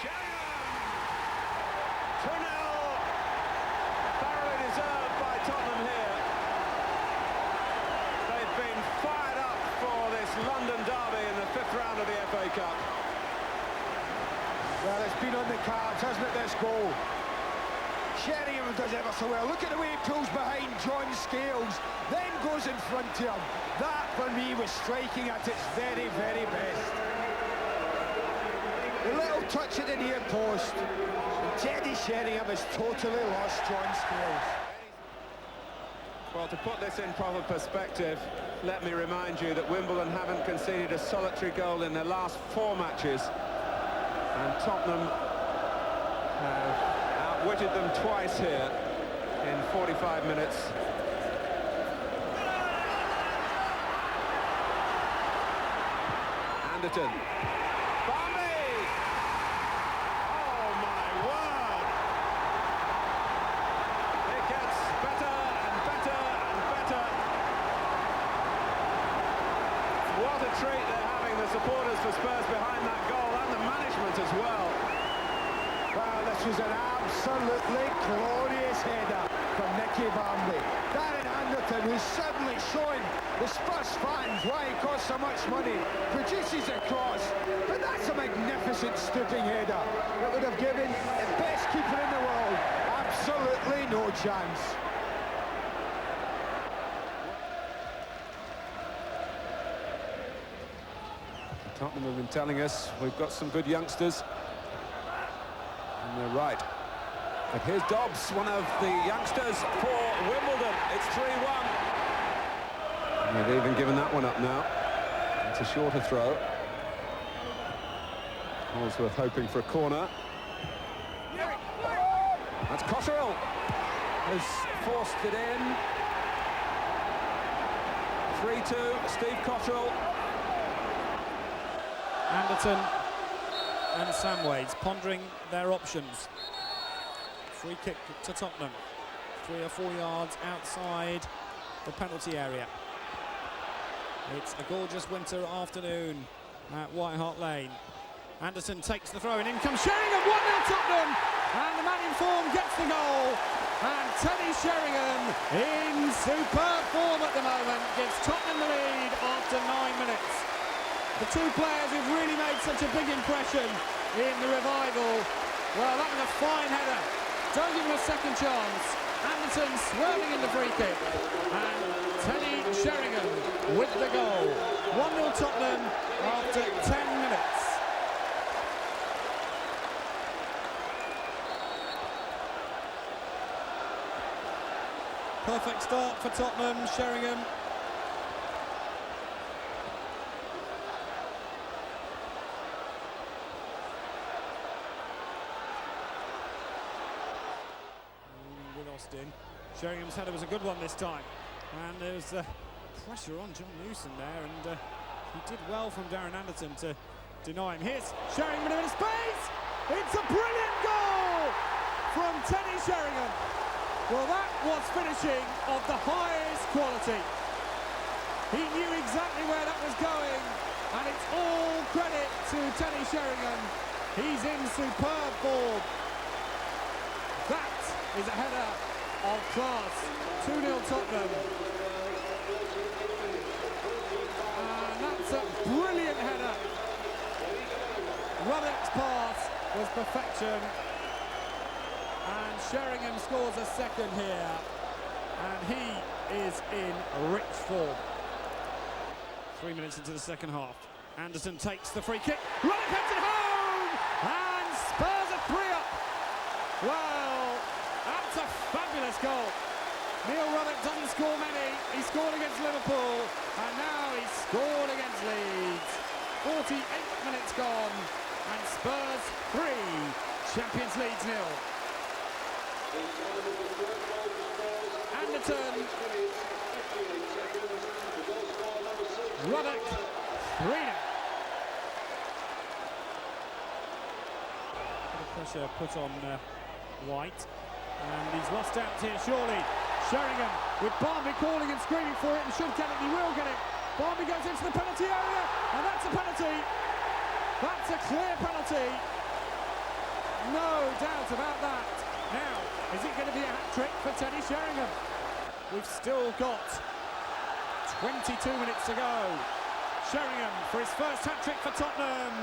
Sheringham! 2-0. Thoroughly deserved by Tottenham here. They've been fired up for this London derby in the 5th round of the FA Cup. Well, it's been on the cards, hasn't it, this goal? Sheringham does ever so well. Look at the way he pulls behind John Scales, then goes in front of him. That, for me, was striking at its very, very best. A little touch at the near post. And Teddy Sheringham has totally lost John Scales. Well, to put this in proper perspective, let me remind you that Wimbledon haven't conceded a solitary goal in their last 4 matches. And Tottenham have outwitted them twice here in 45 minutes. Anderton. Barmby! Oh my word! It gets better and better and better. What a treat they're having, the supporters for Spurs behind that goal, and the management as well. Well, this was an absolutely glorious header from Nicky Barmby. Darren Anderton, who's suddenly showing the Spurs fans why he costs so much money, produces a cross. But that's a magnificent stooping header that would have given the best keeper in the world absolutely no chance. Tottenham have been telling us we've got some good youngsters. And they're right. But here's Dobbs, one of the youngsters for Wimbledon. It's 3-1. They've even given that one up now. It's a shorter throw. Holsworth hoping for a corner. That's Cotterill has forced it in. 3-2, Steve Cotterill. Anderton and Samways pondering their options. Free kick to Tottenham, 3 or 4 yards outside the penalty area. It's a gorgeous winter afternoon at White Hart Lane. Anderton takes the throw, and in comes Sheringham. 1-0 Tottenham, and the man in form gets the goal. And Teddy Sheringham, in superb form at the moment, gives Tottenham the lead after 9 minutes. The two players who've really made such a big impression in the revival. Well, that was a fine header. Don't give him a second chance. Anderton swirling in the free kick. And Teddy Sheringham with the goal. 1-0 Tottenham after 10 minutes. Perfect start for Tottenham. Sheringham. Sheringham's header was a good one this time, and there was pressure on John Newson there, and he did well from Darren Anderton to deny him. Here's Sheringham in space. It's a brilliant goal from Teddy Sheringham. Well, that was finishing of the highest quality. He knew exactly where that was going, and it's all credit to Teddy Sheringham. He's in superb form. That is a header of class. 2-0 Tottenham. And that's a brilliant header. Ruddock's pass was perfection. And Sheringham scores a second here. And he is in rich form. 3 minutes into the second half. Anderton takes the free kick. Ruddock heads it home! And Spurs are 3 up. Well, that's a fabulous goal. Neil Ruddock doesn't score many. He scored against Liverpool, and now he's scored against Leeds. 48 minutes gone, and Spurs 3, Champions Leeds 0. Anderton, Ruddock 3-0. Pressure put on White, and he's lost out here surely. Sheringham with Barmby calling and screaming for it, and should get it, he will get it. Barmby goes into the penalty area, and that's a penalty. That's a clear penalty. No doubt about that. Now, is it going to be a hat-trick for Teddy Sheringham? We've still got 22 minutes to go. Sheringham for his first hat-trick for Tottenham.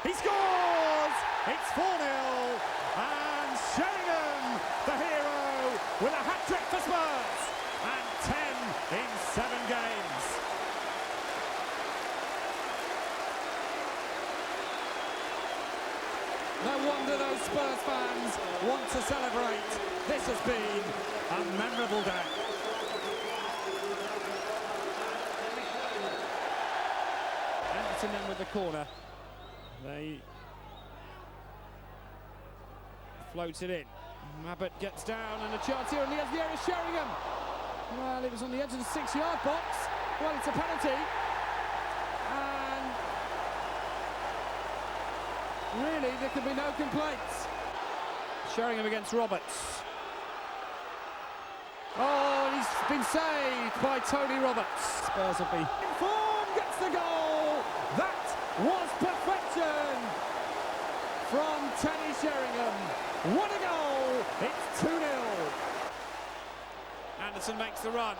He scores! It's 4-0, and Sheringham, the hero, with a hat-trick for Spurs, and 10 in 7 games. No wonder those Spurs fans want to celebrate. This has been a memorable day. Anderton then with the corner. They float it in. Mabbott gets down, and a chance here, and he has the area. Sheringham. Well, it was on the edge of the 6-yard box. Well, it's a penalty. And really, there can be no complaints. Sheringham against Roberts. Oh, and he's been saved by Tony Roberts. Spurs will be in form, gets the goal. That was perfection from Teddy Sheringham. What a goal! It's 2-0. Anderton makes the run,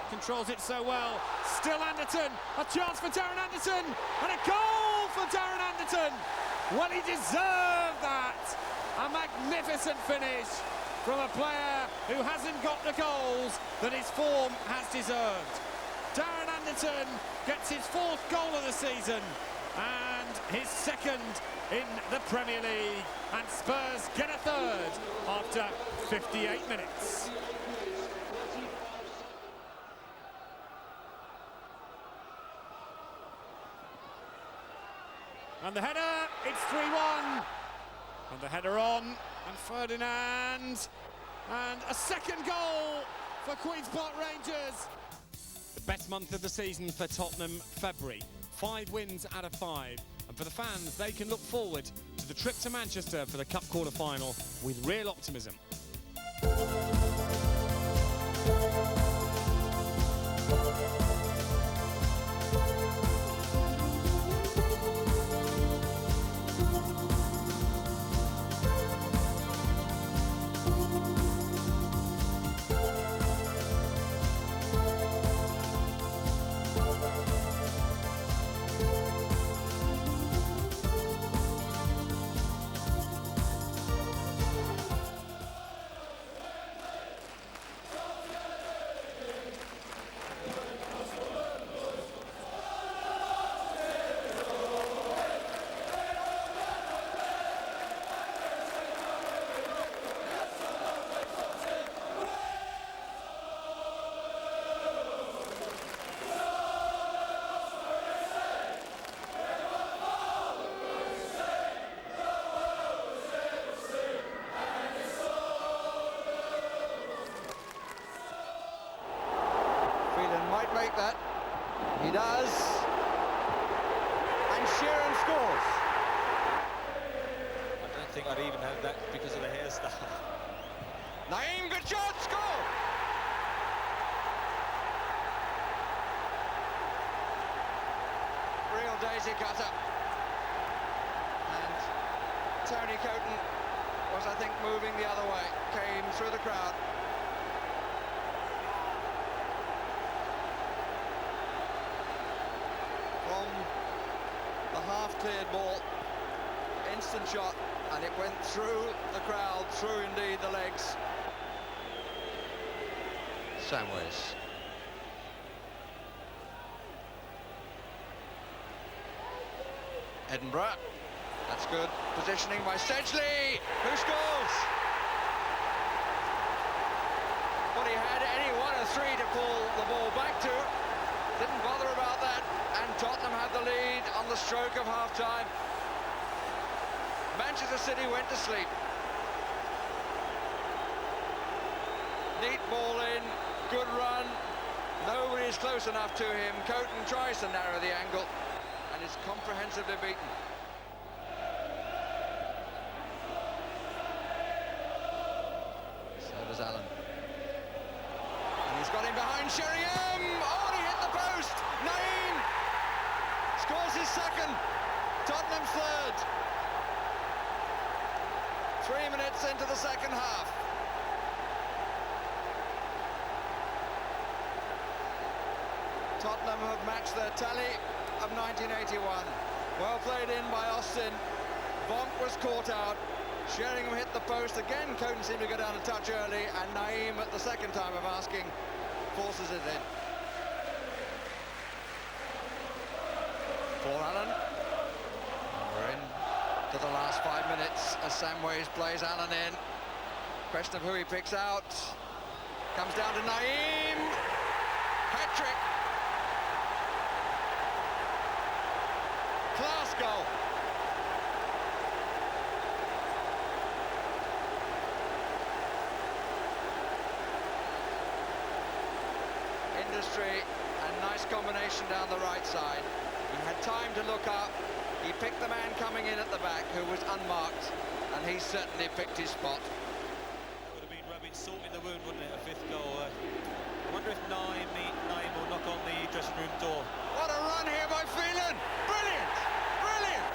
controls it so well. Still Anderton, a chance for Darren Anderton, and a goal for Darren Anderton. Well, he deserved that. A magnificent finish from a player who hasn't got the goals that his form has deserved. Darren Anderton gets his 4th goal of the season and his 2nd in the Premier League, and Spurs get a 3rd after 58 minutes. And the header, it's 3-1. And the header on, and Ferdinand, and a 2nd goal for Queen's Park Rangers. The best month of the season for Tottenham, February. 5 wins out of 5. And for the fans, they can look forward to the trip to Manchester for the Cup quarter-final with real optimism. Make that. He does. And Sheeran scores. I don't think I'd even have that because of the hairstyle. Naeem, good shot, score! easy cutter. And Tony Coton was, I think, moving the other way, came through the crowd. From the half-cleared ball, instant shot, and it went through the crowd, through indeed the legs. Samways. Edinburgh. That's good positioning by Sedgley, who scores. Well, he had any one of three to pull the ball back to. Didn't bother about that, and Tottenham had the lead on the stroke of half-time. Manchester City went to sleep. Neat ball in, good run. Nobody's close enough to him. Coton tries to narrow the angle and is comprehensively beaten. So does Allen. And he's got him behind Sheringham. Oh, and he hit the post. Naeem scores his second. Tottenham's third. 3 minutes into the second half. Tottenham have matched their tally of 1981. Well played in by Austin. Bonk was caught out. Sheringham hit the post again. Coton seemed to go down a touch early, and Naeem, at the second time of asking, forces it in. For Allen. We're in to the last 5 minutes as Samways plays Allen in. Question of who he picks out. Comes down to Naeem. Hat-trick. Class goal. Industry and nice combination down the right side. He had time to look up. He picked the man coming in at the back who was unmarked, and he certainly picked his spot. It would have been rubbing salt in the wound, wouldn't it, a fifth goal? I wonder if Naeem will knock on the dressing room door. What a run here by Phelan! Brilliant! Brilliant!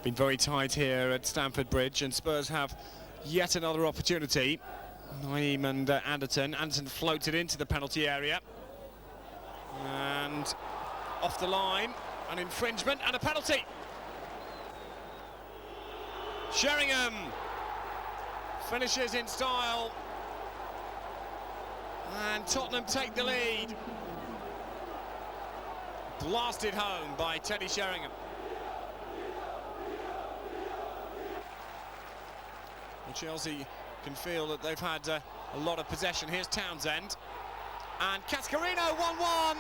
Been very tight here at Stamford Bridge, and Spurs have yet another opportunity. Naeem and Anderton. Anderton floated into the penalty area. And off the line, an infringement and a penalty. Sheringham finishes in style. And Tottenham take the lead. Blasted home by Teddy Sheringham. Well, Chelsea can feel that they've had a lot of possession. Here's Townsend. And Cascarino 1-1.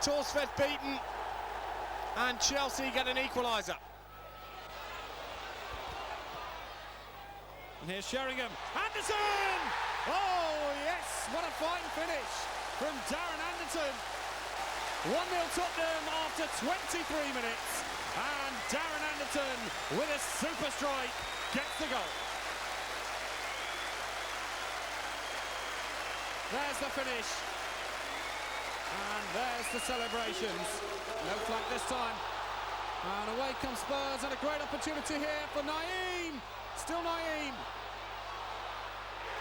Torsfeth beaten. And Chelsea get an equaliser. And here's Sheringham. Anderton! Oh, yes, what a fine finish from Darren Anderton. 1-0 Tottenham after 23 minutes. And Darren Anderton, with a super strike, gets the goal. There's the finish. And there's the celebrations. No flag this time. And away comes Spurs, and a great opportunity here for Naeem. Still Naeem.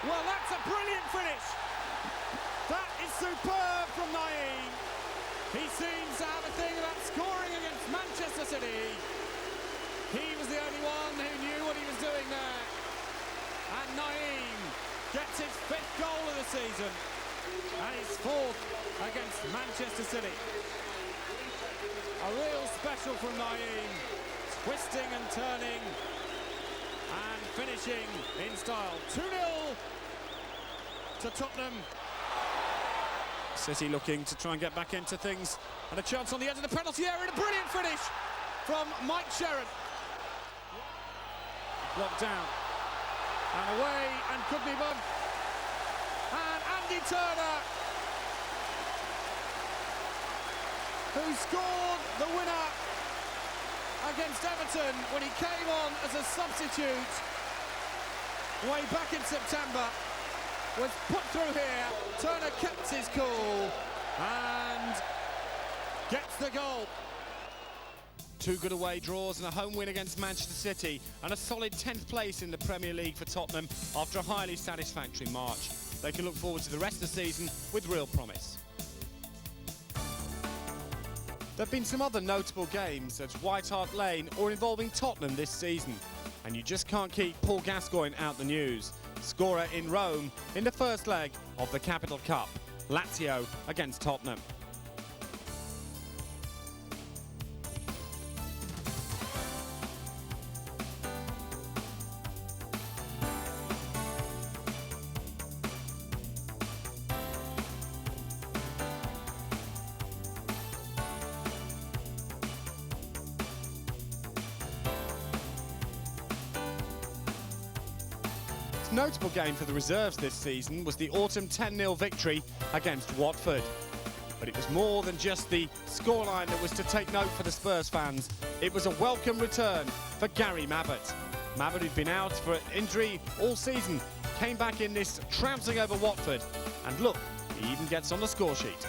Well, that's a brilliant finish. That is superb from Naeem. He seems to have a thing about scoring against Manchester City. He was the only one who knew what he was doing there. And Naeem gets his 5th goal of the season and his 4th against Manchester City. A real special from Naeem, twisting and turning and finishing in style. 2-0 to Tottenham. City looking to try and get back into things, and a chance on the edge of the penalty area, and a brilliant finish from Mike Sherran. Blocked down and away, and could be won. And Andy Turner, who scored the winner against Everton when he came on as a substitute way back in September, was put through here. Turner kept his cool and gets the goal. 2 good away draws and a home win against Manchester City, and a solid 10th place in the Premier League for Tottenham after a highly satisfactory March. They can look forward to the rest of the season with real promise. There have been some other notable games at White Hart Lane or involving Tottenham this season, and you just can't keep Paul Gascoigne out the news. Scorer in Rome in the first leg of the Capital Cup, Lazio against Tottenham. Notable game for the reserves this season was the autumn 10-0 victory against Watford. But it was more than just the scoreline that was to take note for the Spurs fans. It was a welcome return for Gary Mabbott. Mabbott, who'd been out for an injury all season, came back in this trouncing over Watford, and look, he even gets on the score sheet.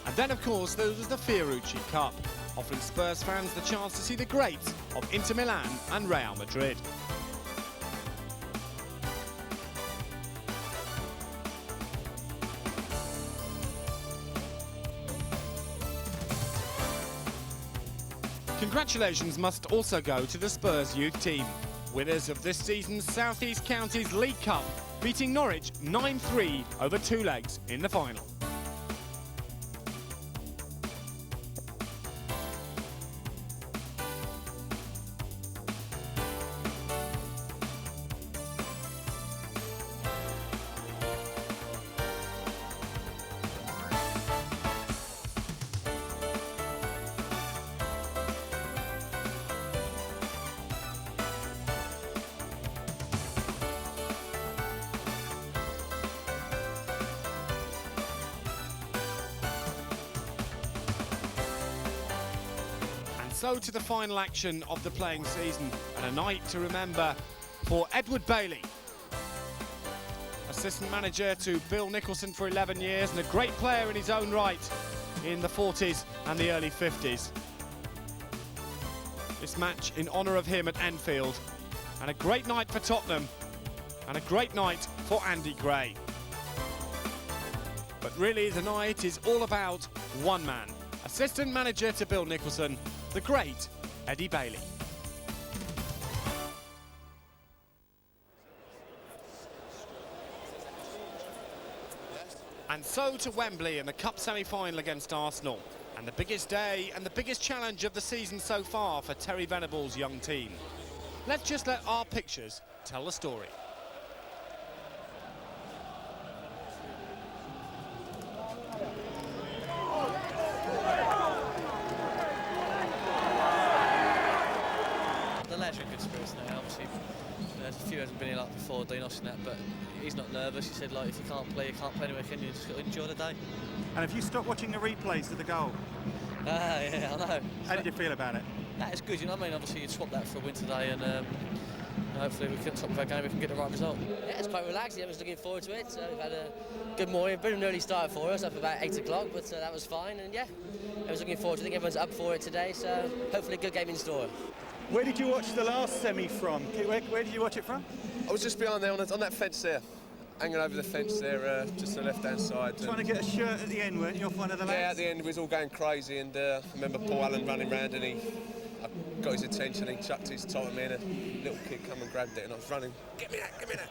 And then, of course, there was the Fiorucci Cup, offering Spurs fans the chance to see the greats of Inter Milan and Real Madrid. Congratulations must also go to the Spurs youth team, winners of this season's South East Counties League Cup, beating Norwich 9-3 over 2 legs in the final. So to the final action of the playing season, and a night to remember for Edward Bailey. Assistant manager to Bill Nicholson for 11 years and a great player in his own right in the 40s and the early 50s. This match in honour of him at Enfield, and a great night for Tottenham and a great night for Andy Gray. But really the night is all about one man, assistant manager to Bill Nicholson, the great Eddie Bailey. And so to Wembley in the Cup semi-final against Arsenal, and the biggest day and the biggest challenge of the season so far for Terry Venables' young team. Let's just let our pictures tell the story. The lads are in good spirits now. Obviously, there's a few hasn't been here like before, Dean Austin that, but he's not nervous. He said, like, if you can't play anywhere, can you just got to enjoy the day? And have you stopped watching the replays of the goal? Yeah, I know. How did you feel about it? That is good, you know what I mean? Obviously, you'd swap that for a win today, and hopefully we can top of our game, we can get the right result. Yeah, it's quite relaxed. I was looking forward to it. We've had a good morning, a bit of an early start for us, up about 8 o'clock, but that was fine, and yeah, I was looking forward to it. I think everyone's up for it today, so hopefully a good game in store. Where did you watch the last semi from? Where did you watch it from? I was just behind there on that fence there, hanging over the fence there, just the left-hand side. Trying to get a shirt at the end, weren't you, off one of the lads? Yeah, at the end we was all going crazy, and I remember Paul Allen running round, and I got his attention, he chucked his Tottenham in, a little kid come and grabbed it, and I was running, get me that, get me that.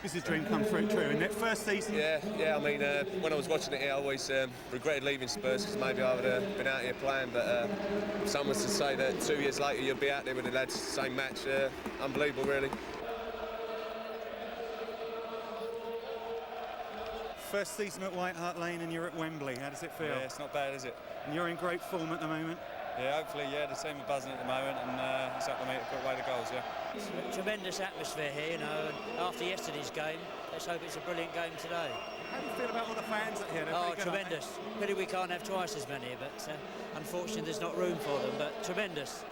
This is a dream come true, isn't it? First season? Yeah, I mean, when I was watching it here, I always regretted leaving Spurs, because maybe I would have been out here playing, but someone to say that 2 years later you'll be out there with the lads, same match, unbelievable really. First season at White Hart Lane and you're at Wembley. How does it feel? Yeah, it's not bad, is it? And you're in great form at the moment? Yeah, hopefully, yeah, the team are buzzing at the moment, and it's up to me to put away the goals, yeah. It's a tremendous atmosphere here, you know, and after yesterday's game, let's hope it's a brilliant game today. How do you feel about all the fans that here? Oh, tremendous. Pity we can't have twice as many, but unfortunately there's not room for them, but tremendous.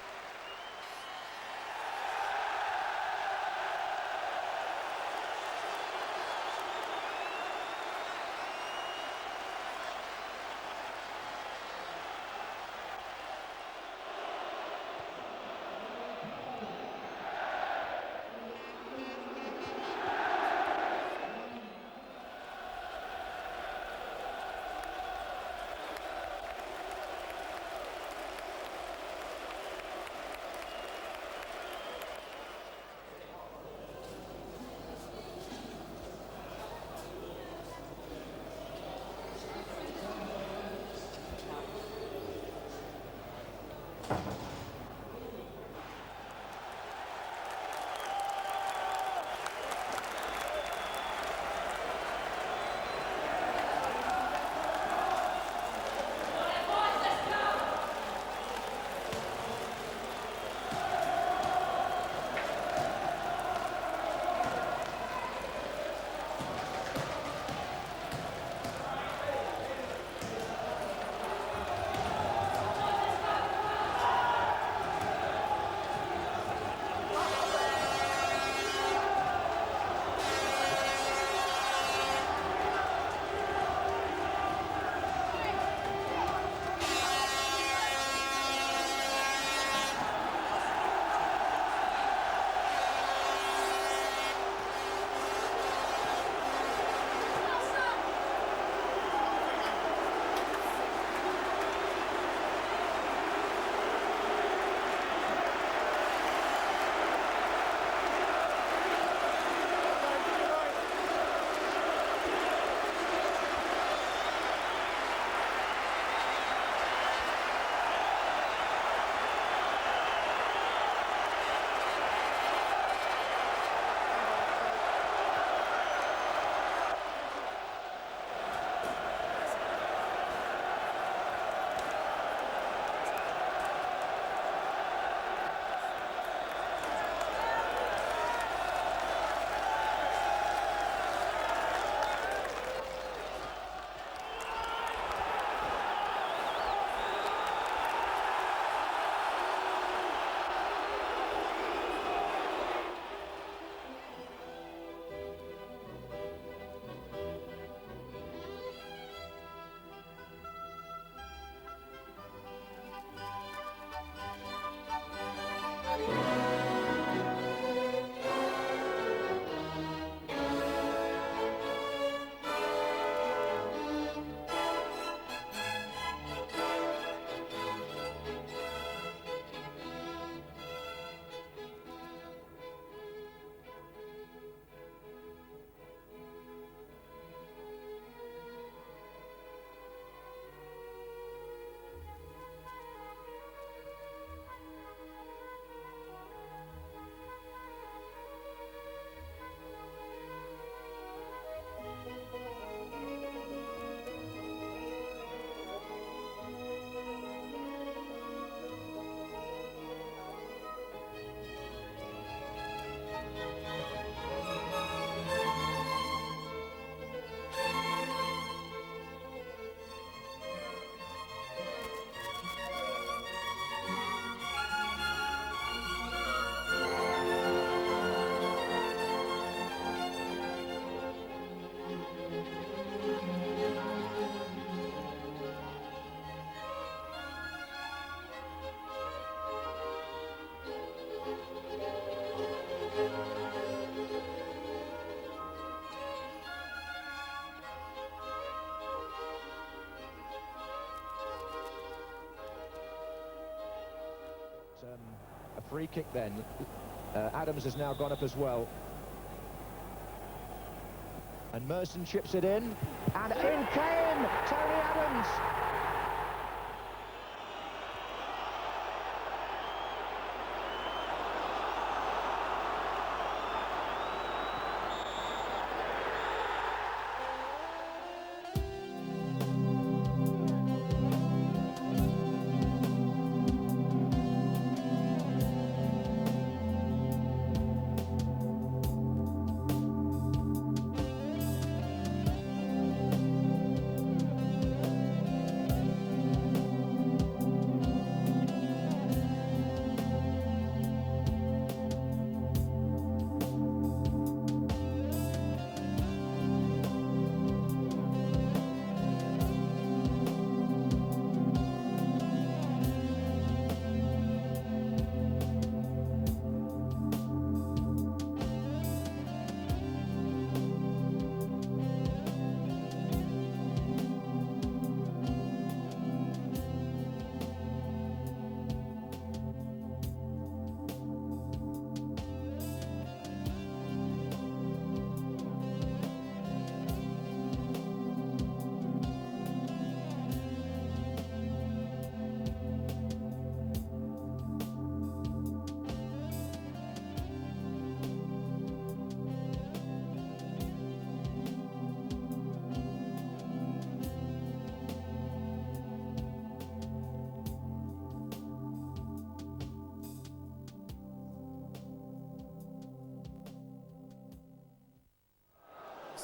A free kick then. Adams has now gone up as well. And Merson chips it in. And in came Tony Adams.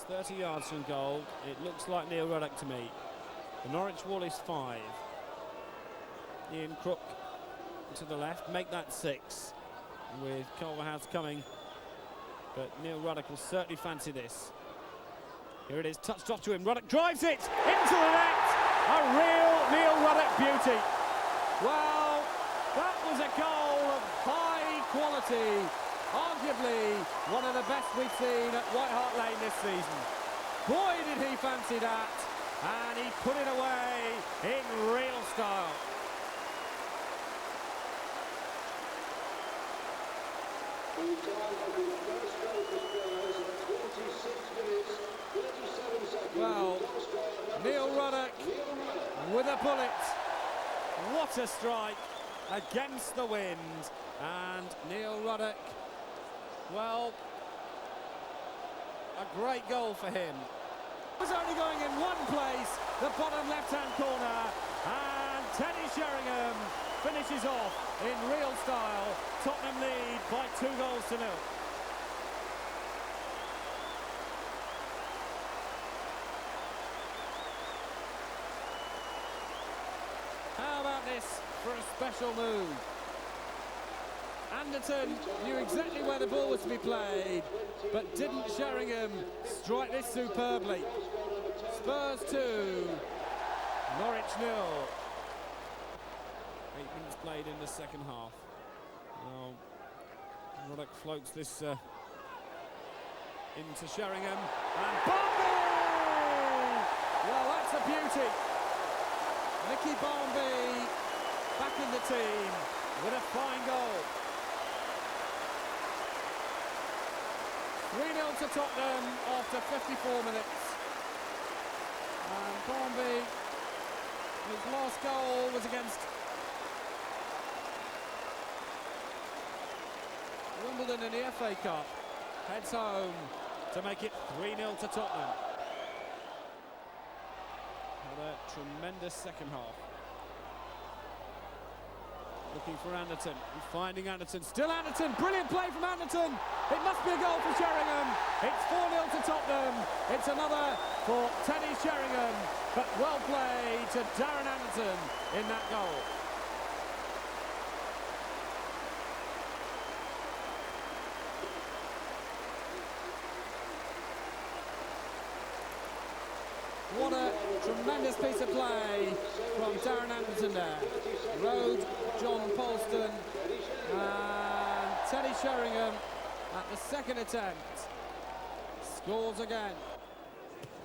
30 yards from goal. It looks like Neil Ruddock to me. The Norwich wall is 5. Ian Crook to the left, make that 6. With Culverhouse coming. But Neil Ruddock will certainly fancy this. Here it is, touched off to him. Ruddock drives it into the net. A real Neil Ruddock beauty. Well, that was a goal of high quality. Arguably one of the best we've seen at White Hart Lane this season. Boy, did he fancy that. And he put it away in real style. Well, Neil Ruddock with a bullet. What a strike against the wind. And Neil Ruddock, well, a great goal for him. It was only going in one place, the bottom left-hand corner, and Teddy Sheringham finishes off in real style. Tottenham lead by 2-0. How about this for a special move? Anderton knew exactly where the ball was to be played, but didn't Sheringham strike this superbly? Spurs 2, Norwich 0. 8 minutes played in the second half. Now, Ruddock floats this into Sheringham, and Barmby! Well, that's a beauty. Nicky Barmby back in the team with a fine goal. 3-0 to Tottenham after 54 minutes. And Barmby, his last goal was against Wimbledon in the FA Cup. Heads home to make it 3-0 to Tottenham. Had a tremendous second half. Looking for Anderton, and finding Anderton, still Anderton, brilliant play from Anderton. It must be a goal for Sheringham. It's 4-0 to Tottenham. It's another for Teddy Sheringham, but well played to Darren Anderton in that goal. What a tremendous piece of play from Darren Anderton there. Rode John Polston and Teddy Sheringham at the second attempt. Scores again.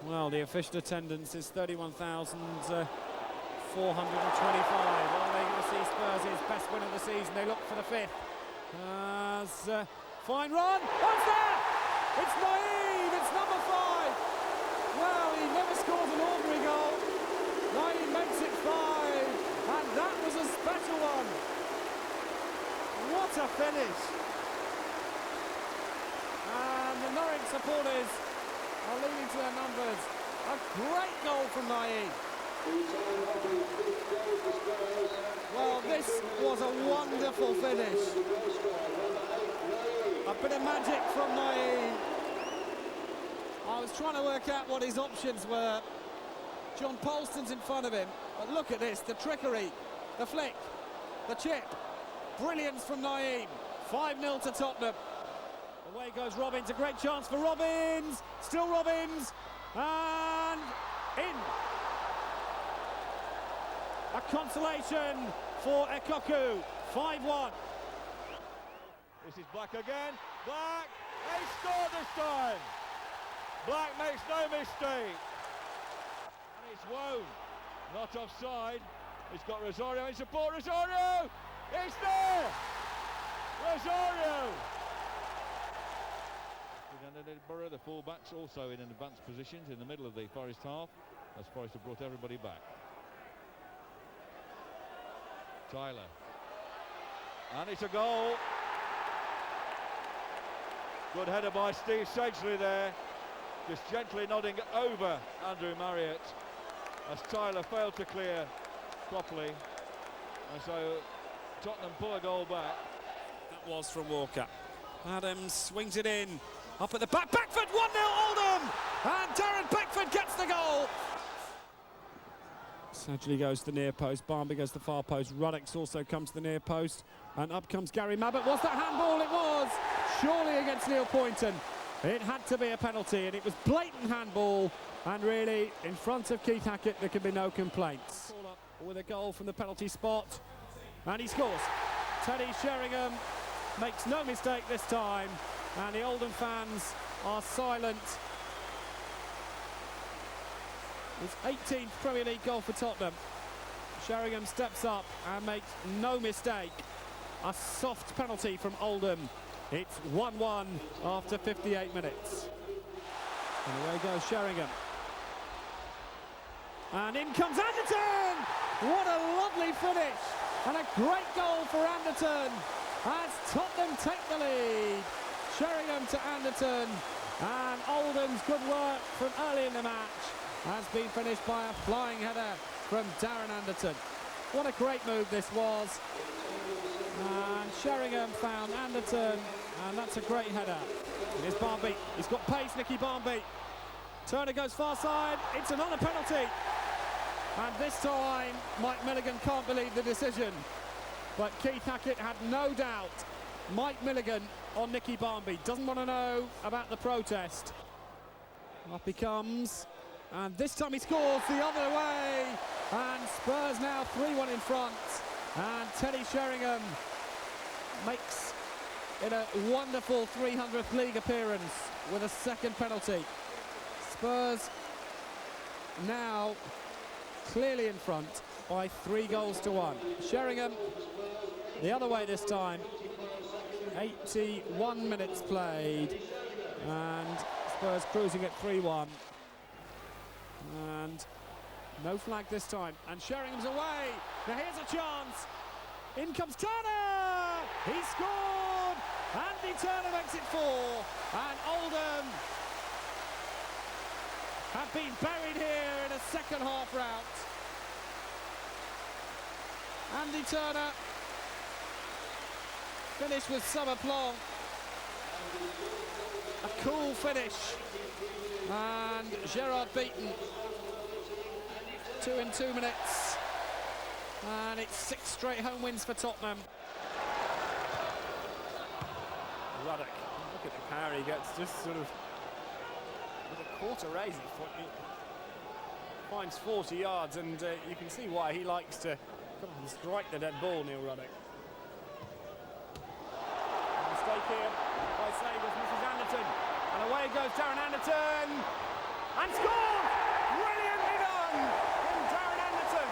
Well, the official attendance is 31,425. Are they going to see Spurs' best win of the season? They look for the 5th. Fine run. What's that? It's naive. It's number 5. Well, he never scores an ordinary goal. Naive makes it 5. And that was a special one. What a finish. And the Norwich supporters are leading to their numbers. A great goal from Naive. Well, this was a wonderful finish. A bit of magic from Naive. I was trying to work out what his options were. John Polston's in front of him, but look at this, the trickery, the flick, the chip. Brilliance from Naeem. 5-0 to Tottenham. Away goes Robbins, a great chance for Robbins. Still Robbins, and in. A consolation for Ekoku, 5-1. This is Black again. Black, they scored this time. Black makes no mistake. And it's Wone, not offside. He's got Rosario in support. Rosario! It's there! Rosario! Edinburgh, the full-backs also in advanced positions in the middle of the Forest half, as Forest have brought everybody back. Tyler. And it's a goal. Good header by Steve Sedgley there. Just gently nodding over Andrew Marriott as Tyler failed to clear properly. And so Tottenham pull a goal back. That was from Walker. Adams swings it in, Up at the back, Beckford, 1-0 Oldham! And Darren Beckford gets the goal! Sedgley goes to the near post, Barmby goes to the far post, Ruddock also comes to the near post, and up comes Gary Mabbott. Was that handball? It was! Surely against Neil Poynton. It had to be a penalty, and it was blatant handball, and really, in front of Keith Hackett, there can be no complaints. With a goal from the penalty spot, and he scores. Teddy Sheringham makes no mistake this time, and the Oldham fans are silent. His 18th Premier League goal for Tottenham. Sheringham steps up and makes no mistake. A soft penalty from Oldham. It's 1-1 after 58 minutes. And away goes Sheringham. And in comes Anderton! What a lovely finish! And a great goal for Anderton as Tottenham take the lead. Sheringham to Anderton, and Oldham's good work from early in the match has been finished by a flying header from Darren Anderton. What a great move this was. And Sheringham found Anderton, and that's a great header. Here's Barmby, he's got pace, Nicky Barmby. Turner goes far side, it's another penalty. And this time, Mike Milligan can't believe the decision. But Keith Hackett had no doubt. Mike Milligan on Nicky Barmby, doesn't want to know about the protest. Up he comes, and this time he scores the other way. And Spurs now 3-1 in front. And Teddy Sheringham makes it a wonderful 300th league appearance with a second penalty. Spurs now clearly in front by 3-1. Sheringham the other way this time. 81 minutes played, and Spurs cruising at 3-1. And no flag this time, and Sheringham's away. Now here's a chance. In comes Turner. He scored. Andy Turner makes it 4, and Oldham have been buried here in a second half rout. Andy Turner finished with some aplomb. A cool finish. And Gerard beaten. 2 in 2 minutes. And it's 6 straight home wins for Tottenham. Ruddock, look at the power he gets, just sort of with a quarter raise at foot. He finds 40 yards, and you can see why he likes to come on, strike the dead ball, Neil Ruddock. Mistake here by Sabres, misses Anderton, and away goes Darren Anderton, and scores! Brilliantly done from Darren Anderton.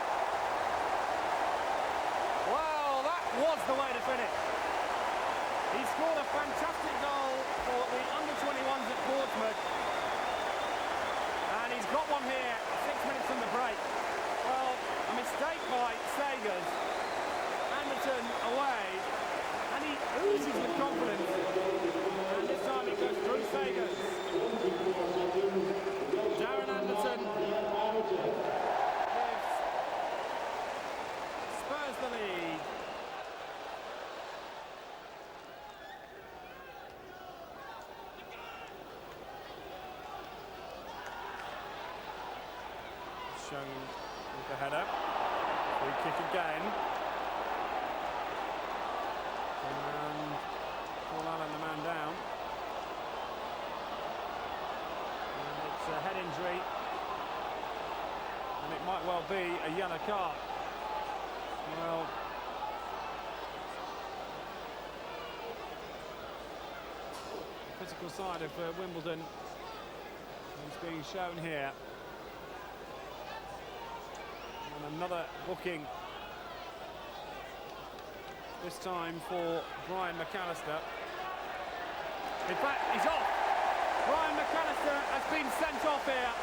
Well, that was the way to finish. He scored a fantastic goal for the under-21s at Portsmouth, and he's got one here 6 minutes from the break. Well, a mistake by Sabres, Anderton away, and he oozes with confidence, and this time it goes through Sabres. Darren Anderton gives Spurs the lead. Shown with the header. Free kick again. And Paul Allen, the man down. And it's a head injury. And it might well be a yellow card. Well, the physical side of Wimbledon is being shown here. And another booking, this time for Brian McAllister. In fact, he's off. Brian McAllister has been sent off here.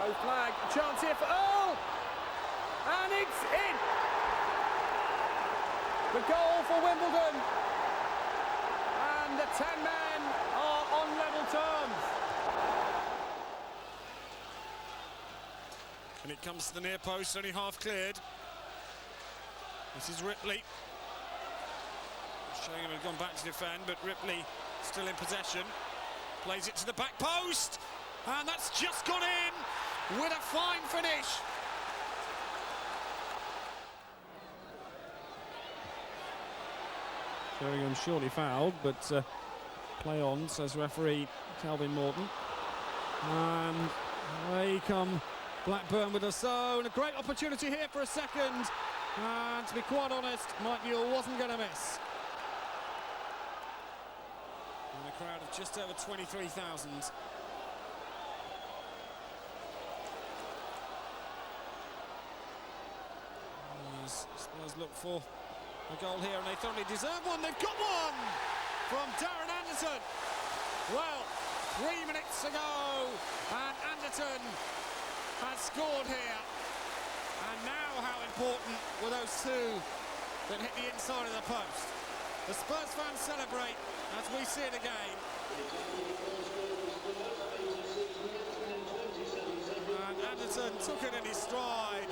No flag, a chance here for Earl, and it's in. The goal for Wimbledon, and the 10 men are on level terms. And it comes to the near post, only half cleared. This is Ripley. Sheringham had gone back to defend, but Ripley still in possession. Plays it to the back post, and that's just gone in with a fine finish. Sheringham surely fouled, but play on, says referee Calvin Morton. And away come Blackburn with a so, and a great opportunity here for a second. And to be quite honest, Mike Newell wasn't going to miss. And a crowd of just over 23,000. Spurs look for a goal here, and they thoroughly deserve one. They've got one from Darren Anderton. Well, 3 minutes ago, and Anderton has scored here. And now how important were those two that hit the inside of the post. The Spurs fans celebrate as we see it again. And Anderton took it in his stride,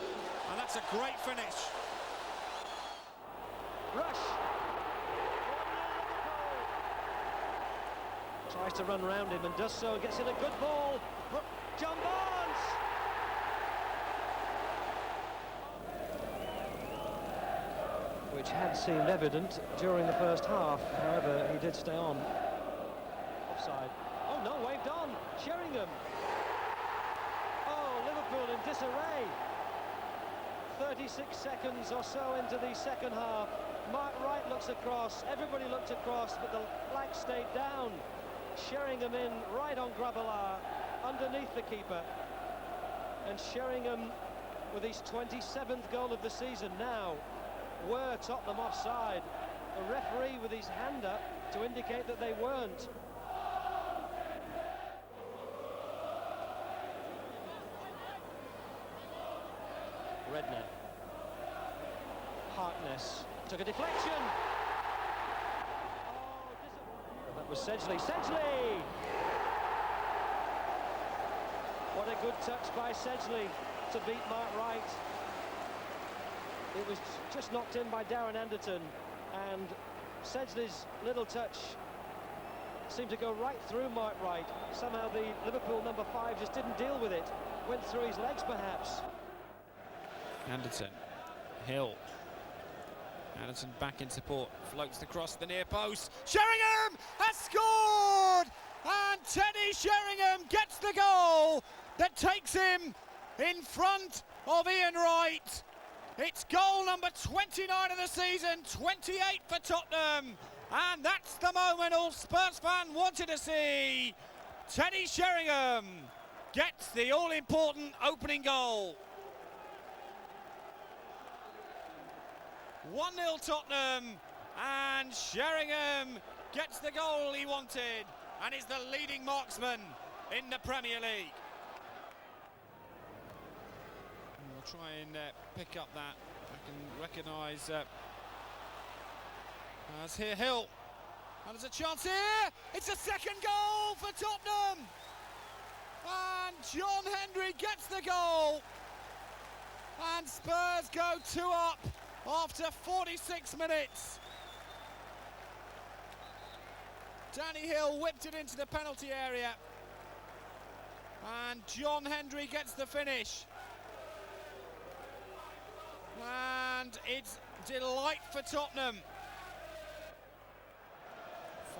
and that's a great finish. Rush. Tries to run round him and does so, gets in a good ball. John Barnes! Which had seemed evident during the first half, however, he did stay on. Offside. Oh no, waved on. Sheringham. Oh, Liverpool in disarray. 36 seconds or so into the second half. Mark Wright looks across, everybody looked across, but the flag stayed down. Sheringham in right on Grabelar, underneath the keeper. And Sheringham with his 27th goal of the season now. Were Tottenham offside? The referee with his hand up to indicate that they weren't. Redknapp. Harkness took a deflection. Oh, that was Sedgley. Sedgley! What a good touch by Sedgley to beat Mark Wright. It was just knocked in by Darren Anderton, and Sedgley's little touch seemed to go right through Mark Wright. Somehow the Liverpool number 5 just didn't deal with it. Went through his legs perhaps. Anderton, Hill. Anderton back in support, floats across the near post. Sheringham has scored! And Teddy Sheringham gets the goal that takes him in front of Ian Wright. It's goal number 29 of the season, 28 for Tottenham. And that's the moment all Spurs fans wanted to see. Teddy Sheringham gets the all-important opening goal. 1-0 Tottenham, and Sheringham gets the goal he wanted and is the leading marksman in the Premier League. We'll try and pick up that. I can recognise as here Hill, and there's a chance here. It's a second goal for Tottenham, and John Hendry gets the goal, and Spurs go 2 up after 46 minutes. Danny Hill whipped it into the penalty area, and John Hendry gets the finish. And it's delight for Tottenham.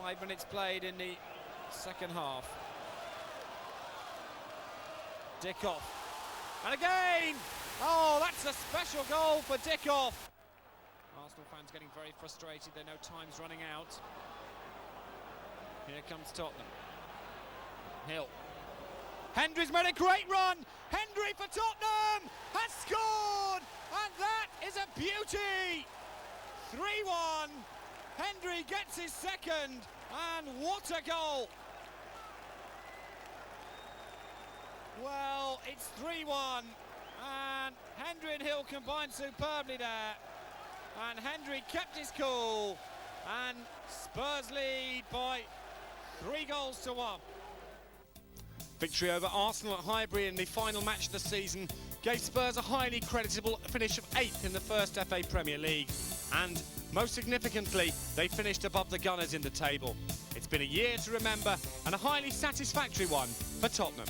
5 minutes played in the second half. Dickoff. And again! Oh, that's a special goal for Dickoff. Arsenal fans getting very frustrated. They know time's running out. Here comes Tottenham. Hill. Hendry's made a great run. Hendry for Tottenham has scored, and that is a beauty. 3-1. Hendry gets his second, and what a goal. Well, it's 3-1, and Hendry and Hill combined superbly there, and Hendry kept his cool, and Spurs lead by 3-1. Victory over Arsenal at Highbury in the final match of the season gave Spurs a highly creditable finish of 8th in the first FA Premier League, and Most significantly, they finished above the Gunners in the table. It's been a year to remember and a highly satisfactory one for Tottenham.